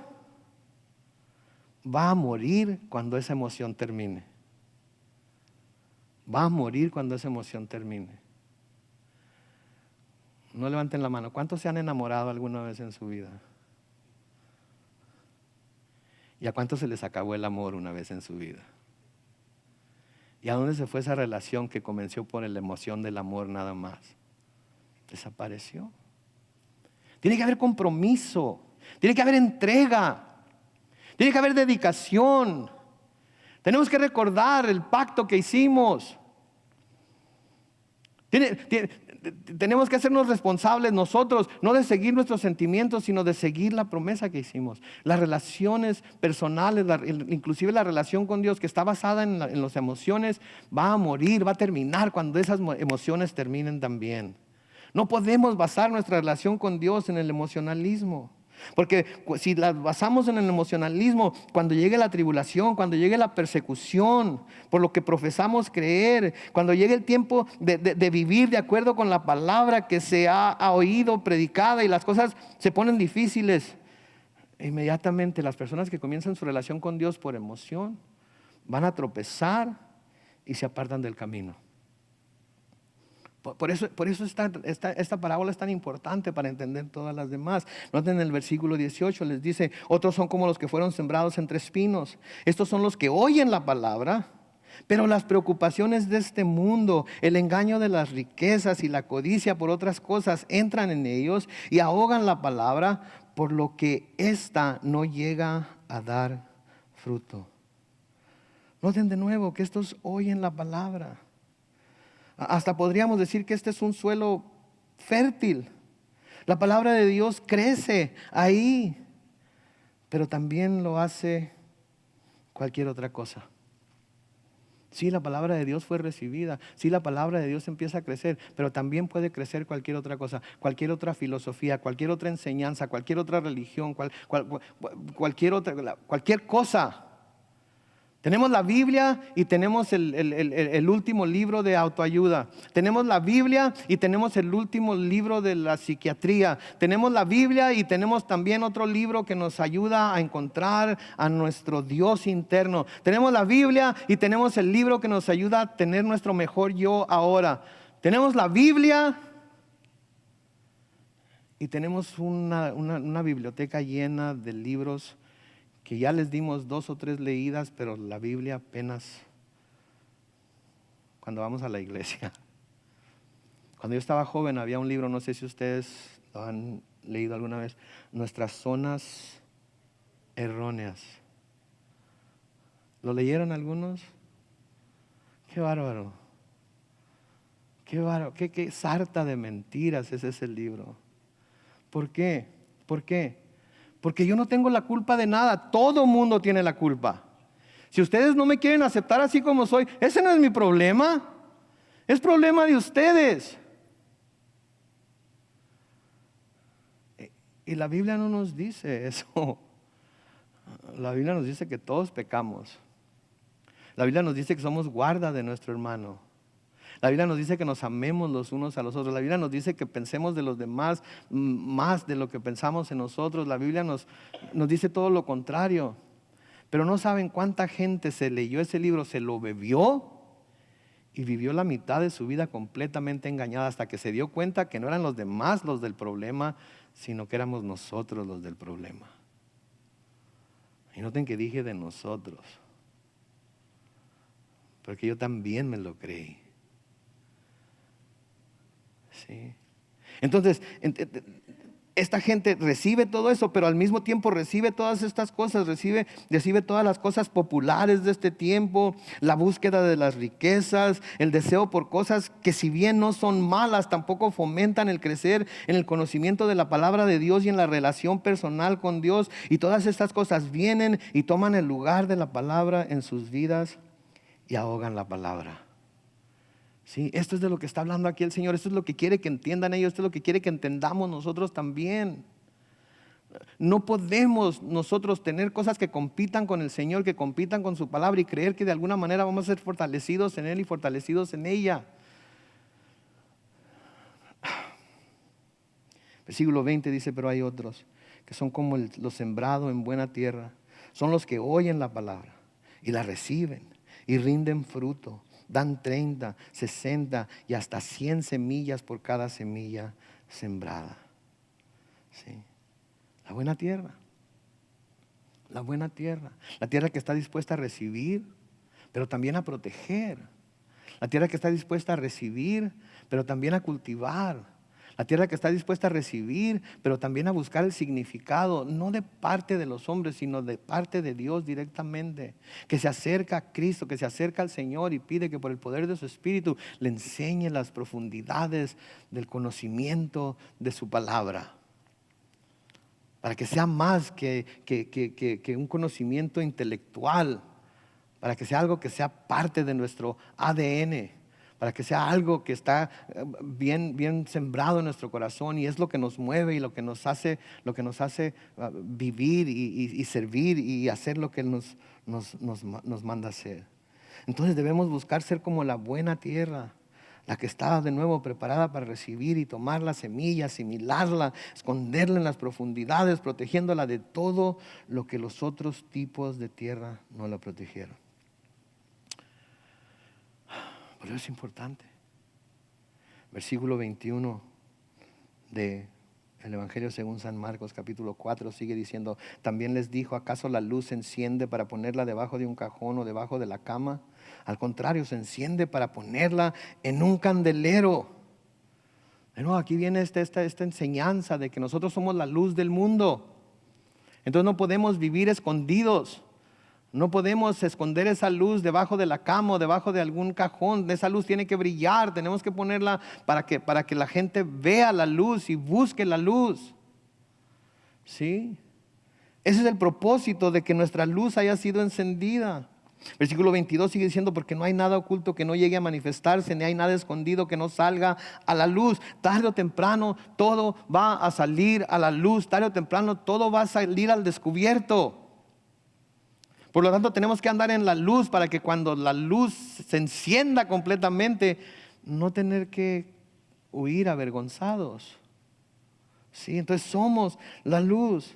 va a morir cuando esa emoción termine. Va a morir cuando esa emoción termine. No levanten la mano. ¿Cuántos se han enamorado alguna vez en su vida? ¿Y a cuántos se les acabó el amor una vez en su vida? ¿Y a dónde se fue esa relación que comenzó por la emoción del amor nada más? Desapareció. Tiene que haber compromiso, tiene que haber entrega, tiene que haber dedicación. Tenemos que recordar el pacto que hicimos. Tenemos que hacernos responsables nosotros, no de seguir nuestros sentimientos, sino de seguir la promesa que hicimos. Las relaciones personales, inclusive la relación con Dios que está basada en las emociones, va a morir, va a terminar cuando esas emociones terminen también. No podemos basar nuestra relación con Dios en el emocionalismo. Porque si la basamos en el emocionalismo, cuando llegue la tribulación, cuando llegue la persecución por lo que profesamos creer, cuando llegue el tiempo de vivir de acuerdo con la palabra que se ha oído predicada y las cosas se ponen difíciles, inmediatamente las personas que comienzan su relación con Dios por emoción van a tropezar y se apartan del camino. Por eso esta parábola es tan importante para entender todas las demás. Noten en el versículo 18, les dice, otros son como los que fueron sembrados entre espinos. Estos son los que oyen la palabra, pero las preocupaciones de este mundo, el engaño de las riquezas y la codicia por otras cosas entran en ellos y ahogan la palabra, por lo que ésta no llega a dar fruto. Noten de nuevo que estos oyen la palabra. Hasta podríamos decir que este es un suelo fértil. La palabra de Dios crece ahí, pero también lo hace cualquier otra cosa. Sí, la palabra de Dios fue recibida. Sí, la palabra de Dios empieza a crecer, pero también puede crecer cualquier otra cosa, cualquier otra filosofía, cualquier otra enseñanza, cualquier otra religión, cualquier cosa. Tenemos la Biblia y tenemos el último libro de autoayuda. Tenemos la Biblia y tenemos el último libro de la psiquiatría. Tenemos la Biblia y tenemos también otro libro que nos ayuda a encontrar a nuestro Dios interno. Tenemos la Biblia y tenemos el libro que nos ayuda a tener nuestro mejor yo ahora. Tenemos la Biblia y tenemos una biblioteca llena de libros que ya les dimos 2 o 3 leídas, pero la Biblia apenas cuando vamos a la iglesia. Cuando yo estaba joven había un libro, no sé si ustedes lo han leído alguna vez, Nuestras zonas erróneas. ¿Lo leyeron algunos? Qué bárbaro. Qué bárbaro, qué sarta de mentiras es ese libro. ¿Por qué? ¿Por qué? Porque yo no tengo la culpa de nada, todo mundo tiene la culpa. Si ustedes no me quieren aceptar así como soy, ese no es mi problema, es problema de ustedes. Y la Biblia no nos dice eso. La Biblia nos dice que todos pecamos. La Biblia nos dice que somos guarda de nuestro hermano. La Biblia nos dice que nos amemos los unos a los otros. La Biblia nos dice que pensemos de los demás más de lo que pensamos en nosotros. La Biblia nos dice todo lo contrario. Pero no saben cuánta gente se leyó ese libro, se lo bebió y vivió la mitad de su vida completamente engañada hasta que se dio cuenta que no eran los demás los del problema, sino que éramos nosotros los del problema. Y noten que dije de nosotros, porque yo también me lo creí. ¿Sí? Entonces, esta gente recibe todo eso, pero al mismo tiempo recibe todas estas cosas, recibe todas las cosas populares de este tiempo, la búsqueda de las riquezas, el deseo por cosas que si bien no son malas, tampoco fomentan el crecer en el conocimiento de la palabra de Dios y en la relación personal con Dios. Y todas estas cosas vienen y toman el lugar de la palabra en sus vidas y ahogan la palabra. Sí, esto es de lo que está hablando aquí el Señor. Esto es lo que quiere que entiendan ellos. Esto es lo que quiere que entendamos nosotros también. No podemos nosotros tener cosas que compitan con el Señor, que compitan con su palabra y creer que de alguna manera vamos a ser fortalecidos en Él y fortalecidos en ella. Versículo 20 dice, pero hay otros que son como lo sembrado en buena tierra. Son los que oyen la palabra y la reciben y rinden fruto. Dan 30, 60 y hasta 100 semillas por cada semilla sembrada. ¿Sí? La buena tierra. La buena tierra. La tierra que está dispuesta a recibir, pero también a proteger. La tierra que está dispuesta a recibir, pero también a cultivar. La tierra que está dispuesta a recibir, pero también a buscar el significado, no de parte de los hombres, sino de parte de Dios directamente. Que se acerca a Cristo, que se acerca al Señor y pide que por el poder de su Espíritu le enseñe las profundidades del conocimiento de su palabra. Para que sea más que un conocimiento intelectual, para que sea algo que sea parte de nuestro ADN. Para que sea algo que está bien sembrado en nuestro corazón y es lo que nos mueve y lo que nos hace vivir y servir y hacer lo que Él nos manda hacer. Entonces debemos buscar ser como la buena tierra, la que está de nuevo preparada para recibir y tomar la semilla, asimilarla, esconderla en las profundidades, protegiéndola de todo lo que los otros tipos de tierra no la protegieron. Por eso es importante. Versículo 21 del Evangelio según San Marcos, capítulo 4, sigue diciendo, también les dijo, ¿acaso la luz se enciende para ponerla debajo de un cajón o debajo de la cama? Al contrario, se enciende para ponerla en un candelero. Bueno, aquí viene esta enseñanza de que nosotros somos la luz del mundo. Entonces no podemos vivir escondidos. No podemos esconder esa luz debajo de la cama o debajo de algún cajón. Esa luz tiene que brillar. Tenemos que ponerla para que la gente vea la luz y busque la luz. ¿Sí? Ese es el propósito de que nuestra luz haya sido encendida. Versículo 22 sigue diciendo, porque no hay nada oculto que no llegue a manifestarse, ni hay nada escondido que no salga a la luz. Tarde o temprano todo va a salir a la luz. Tarde o temprano todo va a salir al descubierto. Por lo tanto, tenemos que andar en la luz para que cuando la luz se encienda completamente, no tener que huir avergonzados. ¿Sí? Entonces somos la luz.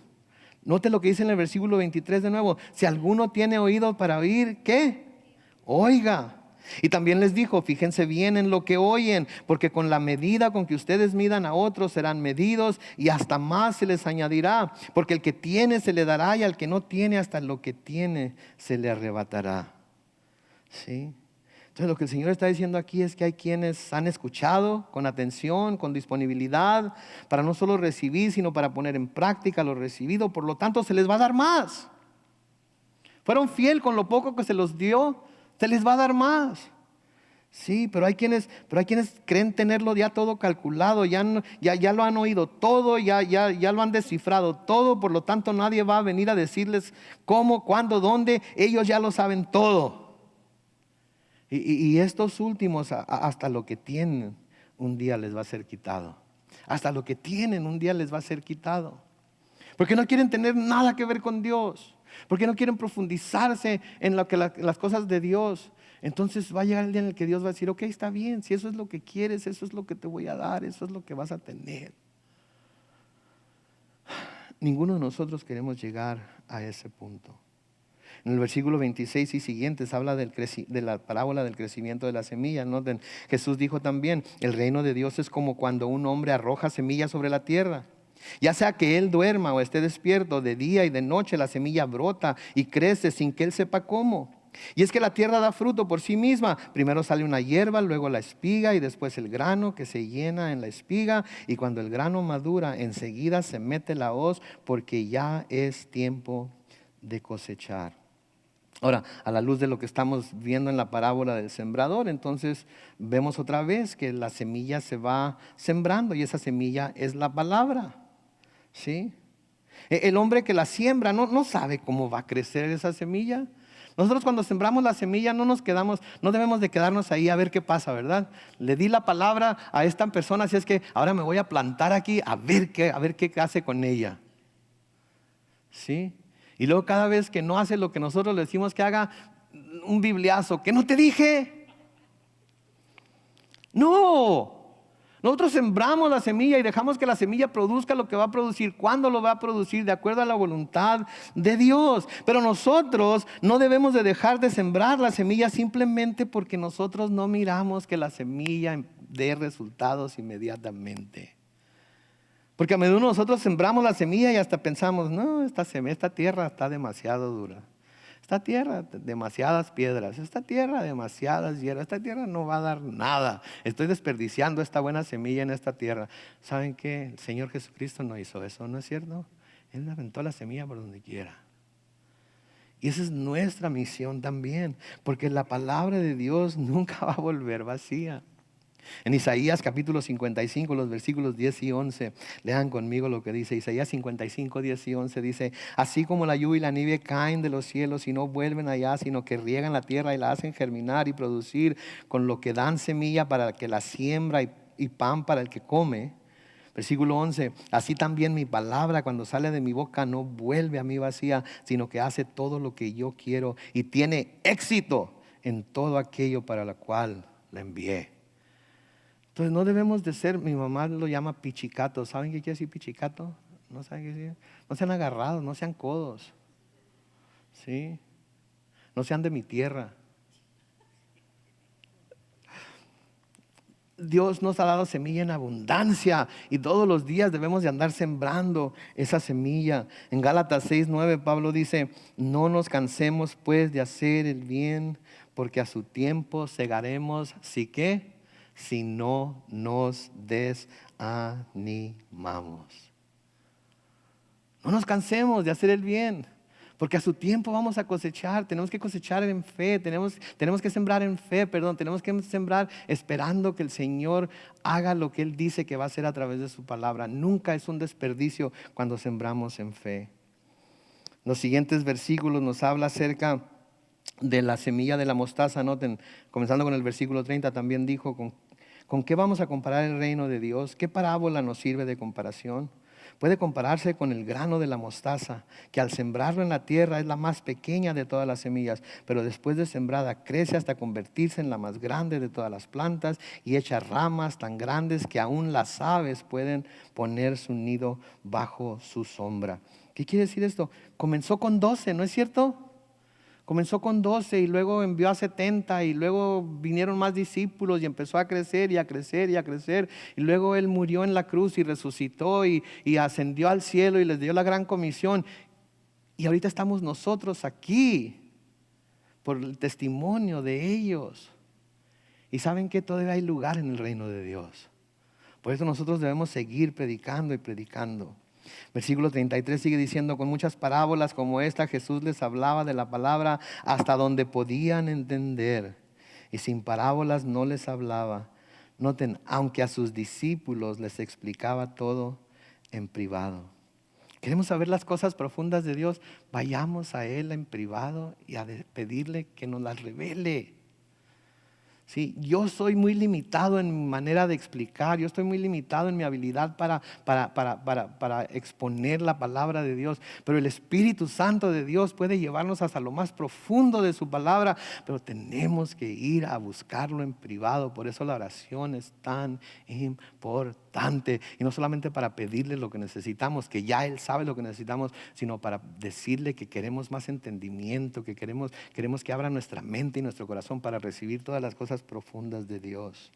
Note lo que dice en el versículo 23 de nuevo. Si alguno tiene oído para oír, ¿qué? Oiga. Y también les dijo, fíjense bien en lo que oyen, porque con la medida con que ustedes midan a otros serán medidos y hasta más se les añadirá. Porque el que tiene se le dará y al que no tiene hasta lo que tiene se le arrebatará. ¿Sí? Entonces lo que el Señor está diciendo aquí es que hay quienes han escuchado con atención, con disponibilidad, para no solo recibir, sino para poner en práctica lo recibido. Por lo tanto, se les va a dar más. Fueron fiel con lo poco que se los dio, se les va a dar más. Sí, pero hay quienes creen tenerlo ya todo calculado, ya lo han oído todo, ya lo han descifrado todo. Por lo tanto, nadie va a venir a decirles cómo, cuándo, dónde. Ellos ya lo saben todo. Y estos últimos, hasta lo que tienen, un día les va a ser quitado. Hasta lo que tienen, un día les va a ser quitado. Porque no quieren tener nada que ver con Dios. Porque no quieren profundizarse en las cosas de Dios. Entonces va a llegar el día en el que Dios va a decir, ok, está bien, si eso es lo que quieres, eso es lo que te voy a dar, eso es lo que vas a tener. Ninguno de nosotros queremos llegar a ese punto. En el versículo 26 y siguientes habla de la parábola del crecimiento de la semilla. Noten, Jesús dijo también, el reino de Dios es como cuando un hombre arroja semillas sobre la tierra. Ya sea que él duerma o esté despierto, de día y de noche la semilla brota y crece sin que él sepa cómo. Y es que la tierra da fruto por sí misma. Primero sale una hierba, luego la espiga y después el grano que se llena en la espiga. Y cuando el grano madura, enseguida se mete la hoz porque ya es tiempo de cosechar. Ahora, a la luz de lo que estamos viendo en la parábola del sembrador, entonces vemos otra vez que la semilla se va sembrando y esa semilla es la palabra. ¿Sí? El hombre que la siembra no sabe cómo va a crecer esa semilla. Nosotros cuando sembramos la semilla no debemos de quedarnos ahí a ver qué pasa, ¿verdad? Le di la palabra a esta persona, así es que ahora me voy a plantar aquí a ver qué hace con ella. ¿Sí? Y luego cada vez que no hace lo que nosotros le decimos que haga, un bibliazo, ¿qué no te dije? No. Nosotros sembramos la semilla y dejamos que la semilla produzca lo que va a producir, cuándo lo va a producir, de acuerdo a la voluntad de Dios. Pero nosotros no debemos de dejar de sembrar la semilla simplemente porque nosotros no miramos que la semilla dé resultados inmediatamente. Porque a menudo nosotros sembramos la semilla y hasta pensamos, no, esta tierra está demasiado dura. Esta tierra, demasiadas piedras. Esta tierra, demasiadas hierbas. Esta tierra no va a dar nada. Estoy desperdiciando esta buena semilla en esta tierra. ¿Saben qué? El Señor Jesucristo no hizo eso, ¿no es cierto? Él aventó la semilla por donde quiera. Y esa es nuestra misión también. Porque la palabra de Dios nunca va a volver vacía. En Isaías capítulo 55, los versículos 10 y 11, lean conmigo lo que dice. Isaías 55, 10 y 11 dice: así como la lluvia y la nieve caen de los cielos y no vuelven allá, sino que riegan la tierra y la hacen germinar y producir, con lo que dan semilla para el que la siembra y pan para el que come. Versículo 11, así también mi palabra cuando sale de mi boca no vuelve a mí vacía, sino que hace todo lo que yo quiero y tiene éxito en todo aquello para lo cual la envié. Entonces no debemos de ser, mi mamá lo llama pichicato. ¿Saben qué quiere decir pichicato? ¿No saben qué quiere decir? No sean agarrados, no sean codos. ¿Sí? No sean de mi tierra. Dios nos ha dado semilla en abundancia y todos los días debemos de andar sembrando esa semilla. En Gálatas 6:9 Pablo dice: no nos cansemos pues de hacer el bien, porque a su tiempo segaremos, ¿sí qué? Si no nos desanimamos. No nos cansemos de hacer el bien, porque a su tiempo vamos a cosechar. Tenemos que cosechar en fe, tenemos que sembrar en fe, tenemos que sembrar esperando que el Señor haga lo que Él dice que va a hacer a través de su palabra. Nunca es un desperdicio cuando sembramos en fe. Los siguientes versículos nos habla acerca de la semilla de la mostaza. Noten, comenzando con el versículo 30, también dijo: ¿con qué vamos a comparar el reino de Dios? ¿Qué parábola nos sirve de comparación? Puede compararse con el grano de la mostaza, que al sembrarlo en la tierra es la más pequeña de todas las semillas, pero después de sembrada crece hasta convertirse en la más grande de todas las plantas y echa ramas tan grandes que aún las aves pueden poner su nido bajo su sombra. ¿Qué quiere decir esto? Comenzó con 12, ¿no es cierto? Comenzó con 12 y luego envió a 70 y luego vinieron más discípulos y empezó a crecer y a crecer y a crecer. Y luego Él murió en la cruz y resucitó y ascendió al cielo y les dio la gran comisión. Y ahorita estamos nosotros aquí por el testimonio de ellos. Y saben que todavía hay lugar en el reino de Dios. Por eso nosotros debemos seguir predicando y predicando. Versículo 33 sigue diciendo: con muchas parábolas como esta Jesús les hablaba de la palabra hasta donde podían entender, y sin parábolas no les hablaba. Noten, aunque a sus discípulos les explicaba todo en privado. Queremos saber las cosas profundas de Dios, vayamos a Él en privado y a pedirle que nos las revele. Sí, yo soy muy limitado en mi manera de explicar, yo estoy muy limitado en mi habilidad para exponer la palabra de Dios, pero el Espíritu Santo de Dios puede llevarnos hasta lo más profundo de su palabra, pero tenemos que ir a buscarlo en privado. Por eso la oración es tan importante, y no solamente para pedirle lo que necesitamos, que ya Él sabe lo que necesitamos, sino para decirle que queremos más entendimiento, que queremos que abra nuestra mente y nuestro corazón para recibir todas las cosas profundas de Dios.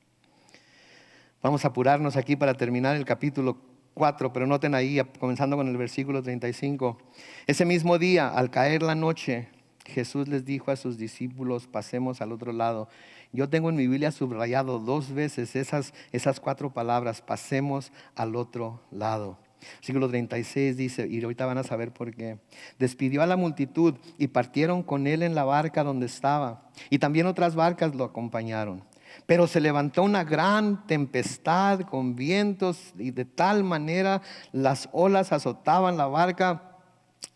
Vamos a apurarnos aquí para terminar el capítulo 4, pero noten ahí, comenzando con el versículo 35. Ese mismo día, al caer la noche, Jesús les dijo a sus discípulos: pasemos al otro lado. Yo tengo en mi Biblia subrayado 2 veces esas 4 palabras: pasemos al otro lado. Versículo 36 dice, y ahorita van a saber por qué: despidió a la multitud y partieron con él en la barca donde estaba, y también otras barcas lo acompañaron. Pero se levantó una gran tempestad con vientos, y de tal manera las olas azotaban la barca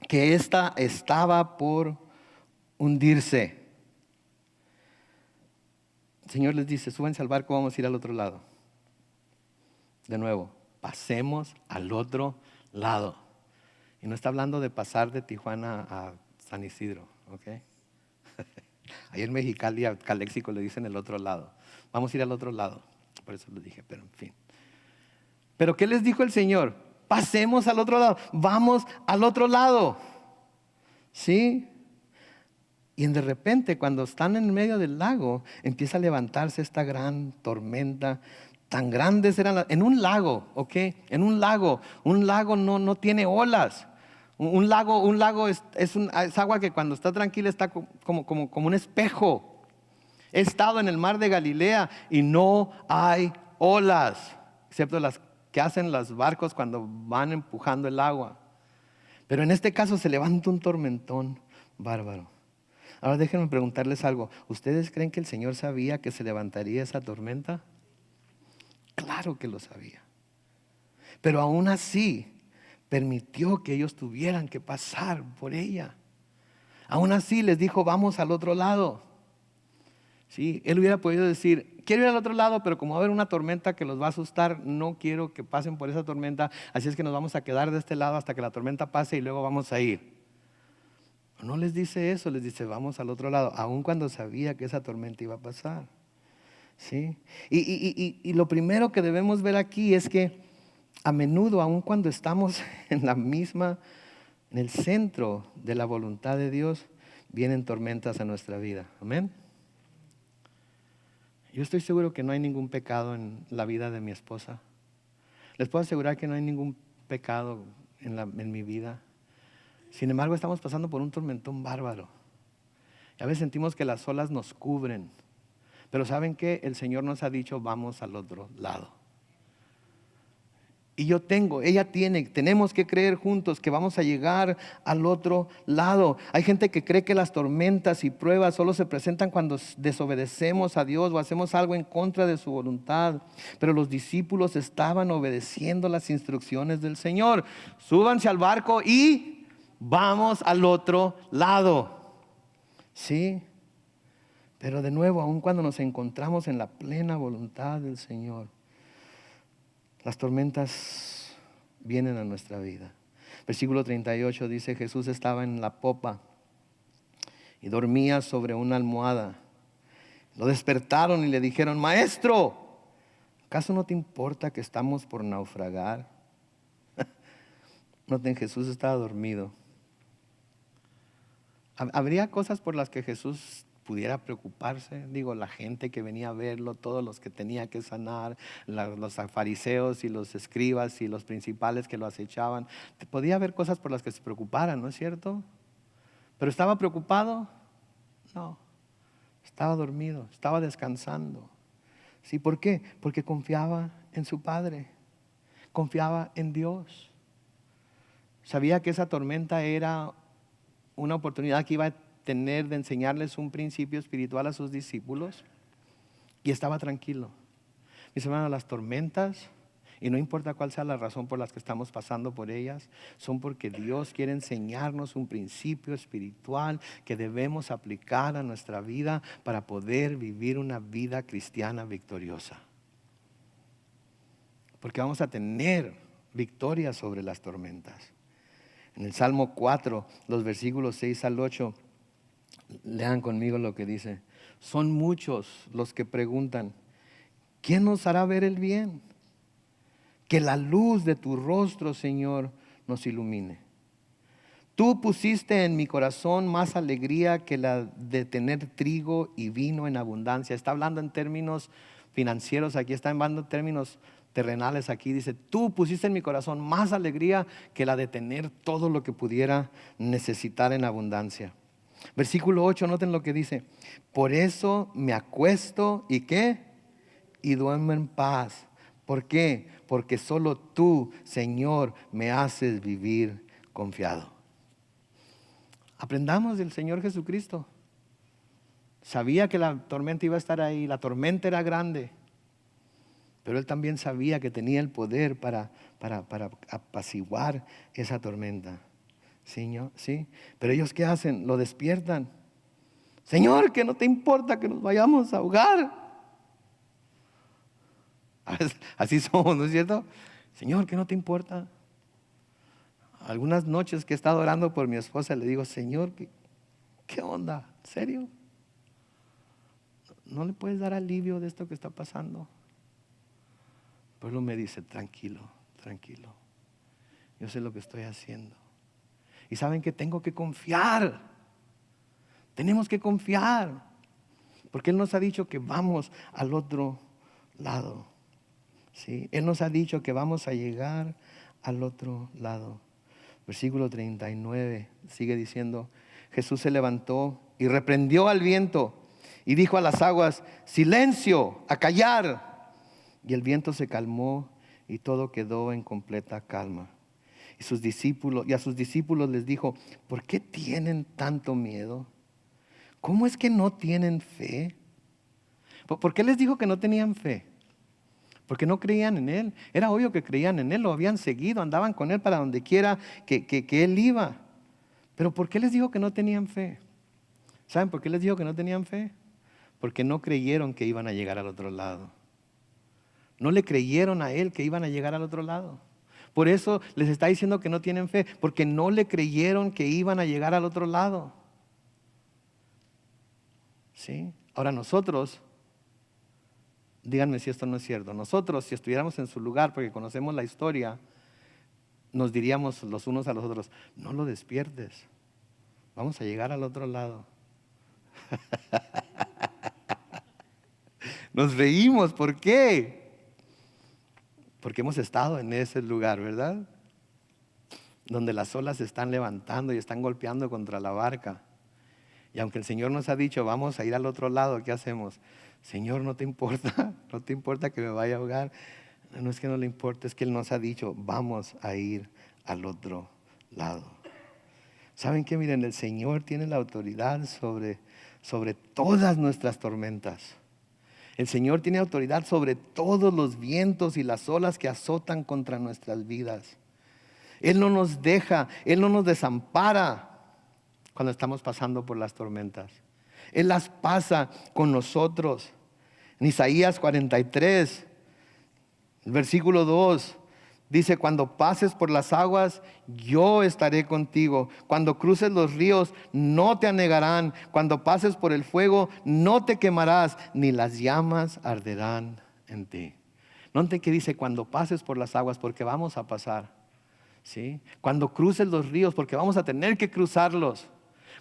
que ésta estaba por hundirse. El Señor les dice: súbanse al barco, vamos a ir al otro lado. De nuevo, pasemos al otro lado. Y no está hablando de pasar de Tijuana a San Isidro, ¿ok? Ahí en Mexicali a Caléxico le dicen el otro lado. Vamos a ir al otro lado. Por eso lo dije, pero en fin. ¿Pero qué les dijo el Señor? Pasemos al otro lado. Vamos al otro lado. ¿Sí? Y de repente, cuando están en medio del lago, empieza a levantarse esta gran tormenta. Tan grandes eran en un lago, ¿ok? En un lago no tiene olas. Un lago es agua que cuando está tranquila está como un espejo. He estado en el mar de Galilea y no hay olas, excepto las que hacen los barcos cuando van empujando el agua. Pero en este caso se levanta un tormentón bárbaro. Ahora déjenme preguntarles algo. ¿Ustedes creen que el Señor sabía que se levantaría esa tormenta? Claro que lo sabía. Pero aún así permitió que ellos tuvieran que pasar por ella. Aún así les dijo: vamos al otro lado. ¿Sí? Él hubiera podido decir: quiero ir al otro lado, pero como va a haber una tormenta que los va a asustar, no quiero que pasen por esa tormenta, así es que nos vamos a quedar de este lado hasta que la tormenta pase y luego vamos a ir. No les dice eso, les dice: vamos al otro lado, aun cuando sabía que esa tormenta iba a pasar. ¿Sí? Y lo primero que debemos ver aquí es que a menudo, aun cuando estamos en el centro de la voluntad de Dios, vienen tormentas a nuestra vida. Amén. Yo estoy seguro que no hay ningún pecado en la vida de mi esposa. Les puedo asegurar que no hay ningún pecado en mi vida. Sin embargo, estamos pasando por un tormentón bárbaro. Y a veces sentimos que las olas nos cubren. Pero ¿saben qué? El Señor nos ha dicho: vamos al otro lado. Y tenemos que creer juntos que vamos a llegar al otro lado. Hay gente que cree que las tormentas y pruebas solo se presentan cuando desobedecemos a Dios o hacemos algo en contra de su voluntad. Pero los discípulos estaban obedeciendo las instrucciones del Señor. Súbanse al barco y vamos al otro lado. ¿Sí? Pero de nuevo, aun cuando nos encontramos en la plena voluntad del Señor, las tormentas vienen a nuestra vida. Versículo 38 dice: Jesús estaba en la popa y dormía sobre una almohada. Lo despertaron y le dijeron: Maestro, ¿acaso no te importa que estamos por naufragar? Noten, Jesús estaba dormido. ¿Habría cosas por las que Jesús pudiera preocuparse? Digo, la gente que venía a verlo, todos los que tenía que sanar, los fariseos y los escribas y los principales que lo acechaban. Podía haber cosas por las que se preocuparan, ¿no es cierto? ¿Pero estaba preocupado? No, estaba dormido, estaba descansando. ¿Sí? ¿Por qué? Porque confiaba en su Padre, confiaba en Dios. Sabía que esa tormenta era una oportunidad que iba a tener de enseñarles un principio espiritual a sus discípulos, y estaba tranquilo. Mis hermanos, las tormentas, y no importa cuál sea la razón por la que estamos pasando por ellas, son porque Dios quiere enseñarnos un principio espiritual que debemos aplicar a nuestra vida para poder vivir una vida cristiana victoriosa. Porque vamos a tener victoria sobre las tormentas. En el Salmo 4, los versículos 6 al 8, lean conmigo lo que dice. Son muchos los que preguntan, ¿quién nos hará ver el bien? Que la luz de tu rostro, Señor, nos ilumine. Tú pusiste en mi corazón más alegría que la de tener trigo y vino en abundancia. Está hablando en términos financieros, aquí está hablando en términos terrenales. Aquí dice, tú pusiste en mi corazón más alegría que la de tener todo lo que pudiera necesitar en abundancia. Versículo 8, noten lo que dice. Por eso me acuesto y ¿qué? Y duermo en paz. ¿Por qué? Porque solo tú, Señor, me haces vivir confiado. Aprendamos del Señor Jesucristo. Sabía que la tormenta iba a estar ahí, la tormenta era grande, pero Él también sabía que tenía el poder para apaciguar esa tormenta. Señor, ¿sí? Pero ellos, ¿qué hacen? Lo despiertan. Señor, que no te importa que nos vayamos a ahogar. Así somos, ¿no es cierto? Señor, ¿qué no te importa? Algunas noches que he estado orando por mi esposa, le digo, Señor, ¿qué onda? ¿En serio? ¿No le puedes dar alivio de esto que está pasando? Pero él me dice, tranquilo, tranquilo. Yo sé lo que estoy haciendo. Y saben que tengo que confiar. Tenemos que confiar. Porque Él nos ha dicho que vamos al otro lado. ¿Sí? Él nos ha dicho que vamos a llegar al otro lado. Versículo 39 sigue diciendo, Jesús se levantó y reprendió al viento y dijo a las aguas, silencio, a callar. Y el viento se calmó y todo quedó en completa calma. Y a sus discípulos les dijo, ¿por qué tienen tanto miedo? ¿Cómo es que no tienen fe? ¿Por qué les dijo que no tenían fe? Porque no creían en Él. Era obvio que creían en Él, lo habían seguido, andaban con Él para donde quiera que Él iba. Pero ¿por qué les dijo que no tenían fe? ¿Saben por qué les dijo que no tenían fe? Porque no creyeron que iban a llegar al otro lado. No le creyeron a Él que iban a llegar al otro lado. Por eso les está diciendo que no tienen fe, porque no le creyeron que iban a llegar al otro lado. ¿Sí? Ahora nosotros, díganme si esto no es cierto, nosotros si estuviéramos en su lugar, porque conocemos la historia, nos diríamos los unos a los otros, no lo despiertes, vamos a llegar al otro lado. Nos reímos, ¿por qué? Porque hemos estado en ese lugar, ¿verdad? Donde las olas se están levantando y están golpeando contra la barca. Y aunque el Señor nos ha dicho, vamos a ir al otro lado, ¿qué hacemos? Señor, ¿no te importa? ¿No te importa que me vaya a ahogar? No es que no le importe, es que Él nos ha dicho, vamos a ir al otro lado. ¿Saben qué? Miren, el Señor tiene la autoridad sobre todas nuestras tormentas. El Señor tiene autoridad sobre todos los vientos y las olas que azotan contra nuestras vidas. Él no nos deja, Él no nos desampara cuando estamos pasando por las tormentas. Él las pasa con nosotros. En Isaías 43, el versículo 2, dice, cuando pases por las aguas, yo estaré contigo. Cuando cruces los ríos, no te anegarán. Cuando pases por el fuego, no te quemarás, ni las llamas arderán en ti. Noten que dice, cuando pases por las aguas, porque vamos a pasar. ¿Sí? Cuando cruces los ríos, porque vamos a tener que cruzarlos.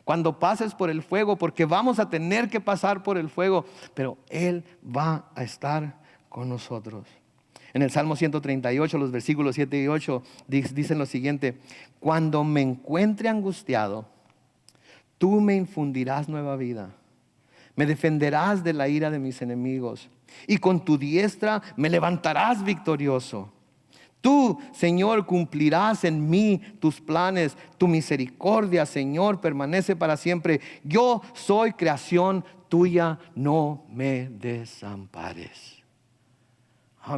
Cuando pases por el fuego, porque vamos a tener que pasar por el fuego. Pero Él va a estar con nosotros. En el Salmo 138, los versículos 7 y 8 dicen lo siguiente: cuando me encuentre angustiado, tú me infundirás nueva vida. Me defenderás de la ira de mis enemigos. y con tu diestra me levantarás victorioso. Tú, Señor, cumplirás en mí tus planes. Tu misericordia, Señor, permanece para siempre. Yo soy creación tuya, no me desampares.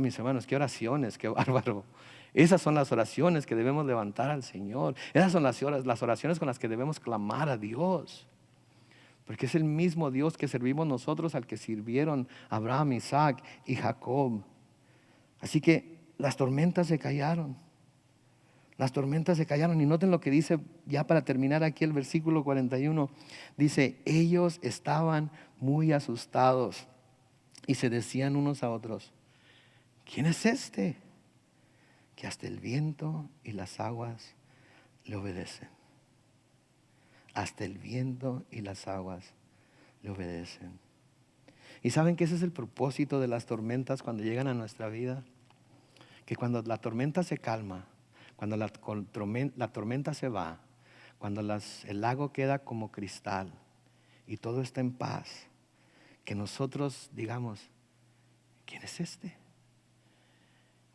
Mis hermanos, qué oraciones, qué bárbaro. Esas son las oraciones que debemos levantar al Señor. Esas son las oraciones con las que debemos clamar a Dios. Porque es el mismo Dios que servimos nosotros al que sirvieron Abraham, Isaac y Jacob. Así que las tormentas se callaron. Las tormentas se callaron. Y noten lo que dice ya para terminar aquí el versículo 41. Dice, ellos estaban muy asustados y se decían unos a otros, ¿quién es este? Que hasta el viento y las aguas le obedecen. Hasta el viento y las aguas le obedecen. ¿Y saben que ese es el propósito de las tormentas cuando llegan a nuestra vida? Que cuando la tormenta se calma, cuando la tormenta se va, cuando el lago queda como cristal y todo está en paz, que nosotros digamos, ¿quién es este?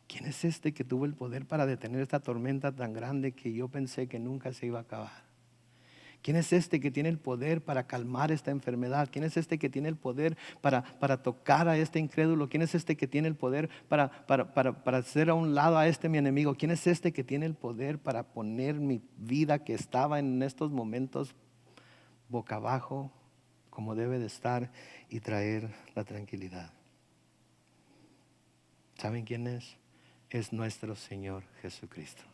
¿Quién es este que tuvo el poder para detener esta tormenta tan grande que yo pensé que nunca se iba a acabar? ¿Quién es este que tiene el poder para calmar esta enfermedad? ¿Quién es este que tiene el poder para tocar a este incrédulo? ¿Quién es este que tiene el poder para hacer a un lado a este mi enemigo? ¿Quién es este que tiene el poder para poner mi vida que estaba en estos momentos boca abajo como debe de estar y traer la tranquilidad? ¿Saben quién es? Es nuestro Señor Jesucristo.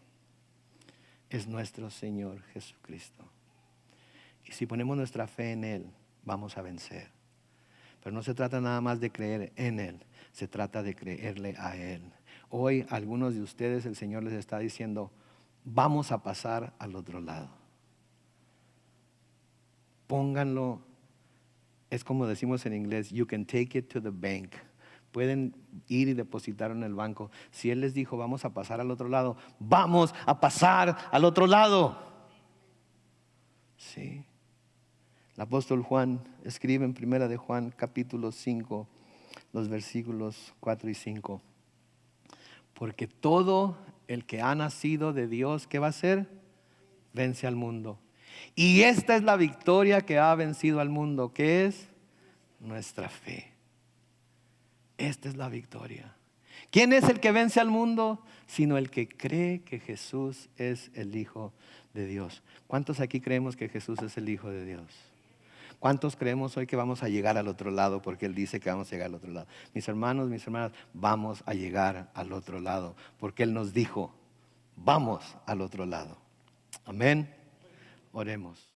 Es nuestro Señor Jesucristo. Y si ponemos nuestra fe en Él, vamos a vencer. Pero no se trata nada más de creer en Él, se trata de creerle a Él. Hoy algunos de ustedes el Señor les está diciendo, vamos a pasar al otro lado. Pónganlo, es como decimos en inglés, you can take it to the bank. Pueden ir y depositarlo en el banco. Si Él les dijo, vamos a pasar al otro lado, vamos a pasar al otro lado. Sí. El apóstol Juan escribe en 1 de Juan capítulo 5, los versículos 4 y 5. Porque todo el que ha nacido de Dios, ¿qué va a hacer? Vence al mundo. Y esta es la victoria que ha vencido al mundo, que es nuestra fe. Esta es la victoria. ¿Quién es el que vence al mundo? Sino el que cree que Jesús es el Hijo de Dios. ¿Cuántos aquí creemos que Jesús es el Hijo de Dios? ¿Cuántos creemos hoy que vamos a llegar al otro lado? Porque Él dice que vamos a llegar al otro lado. Mis hermanos, mis hermanas, vamos a llegar al otro lado. Porque Él nos dijo, vamos al otro lado. Amén. Oremos.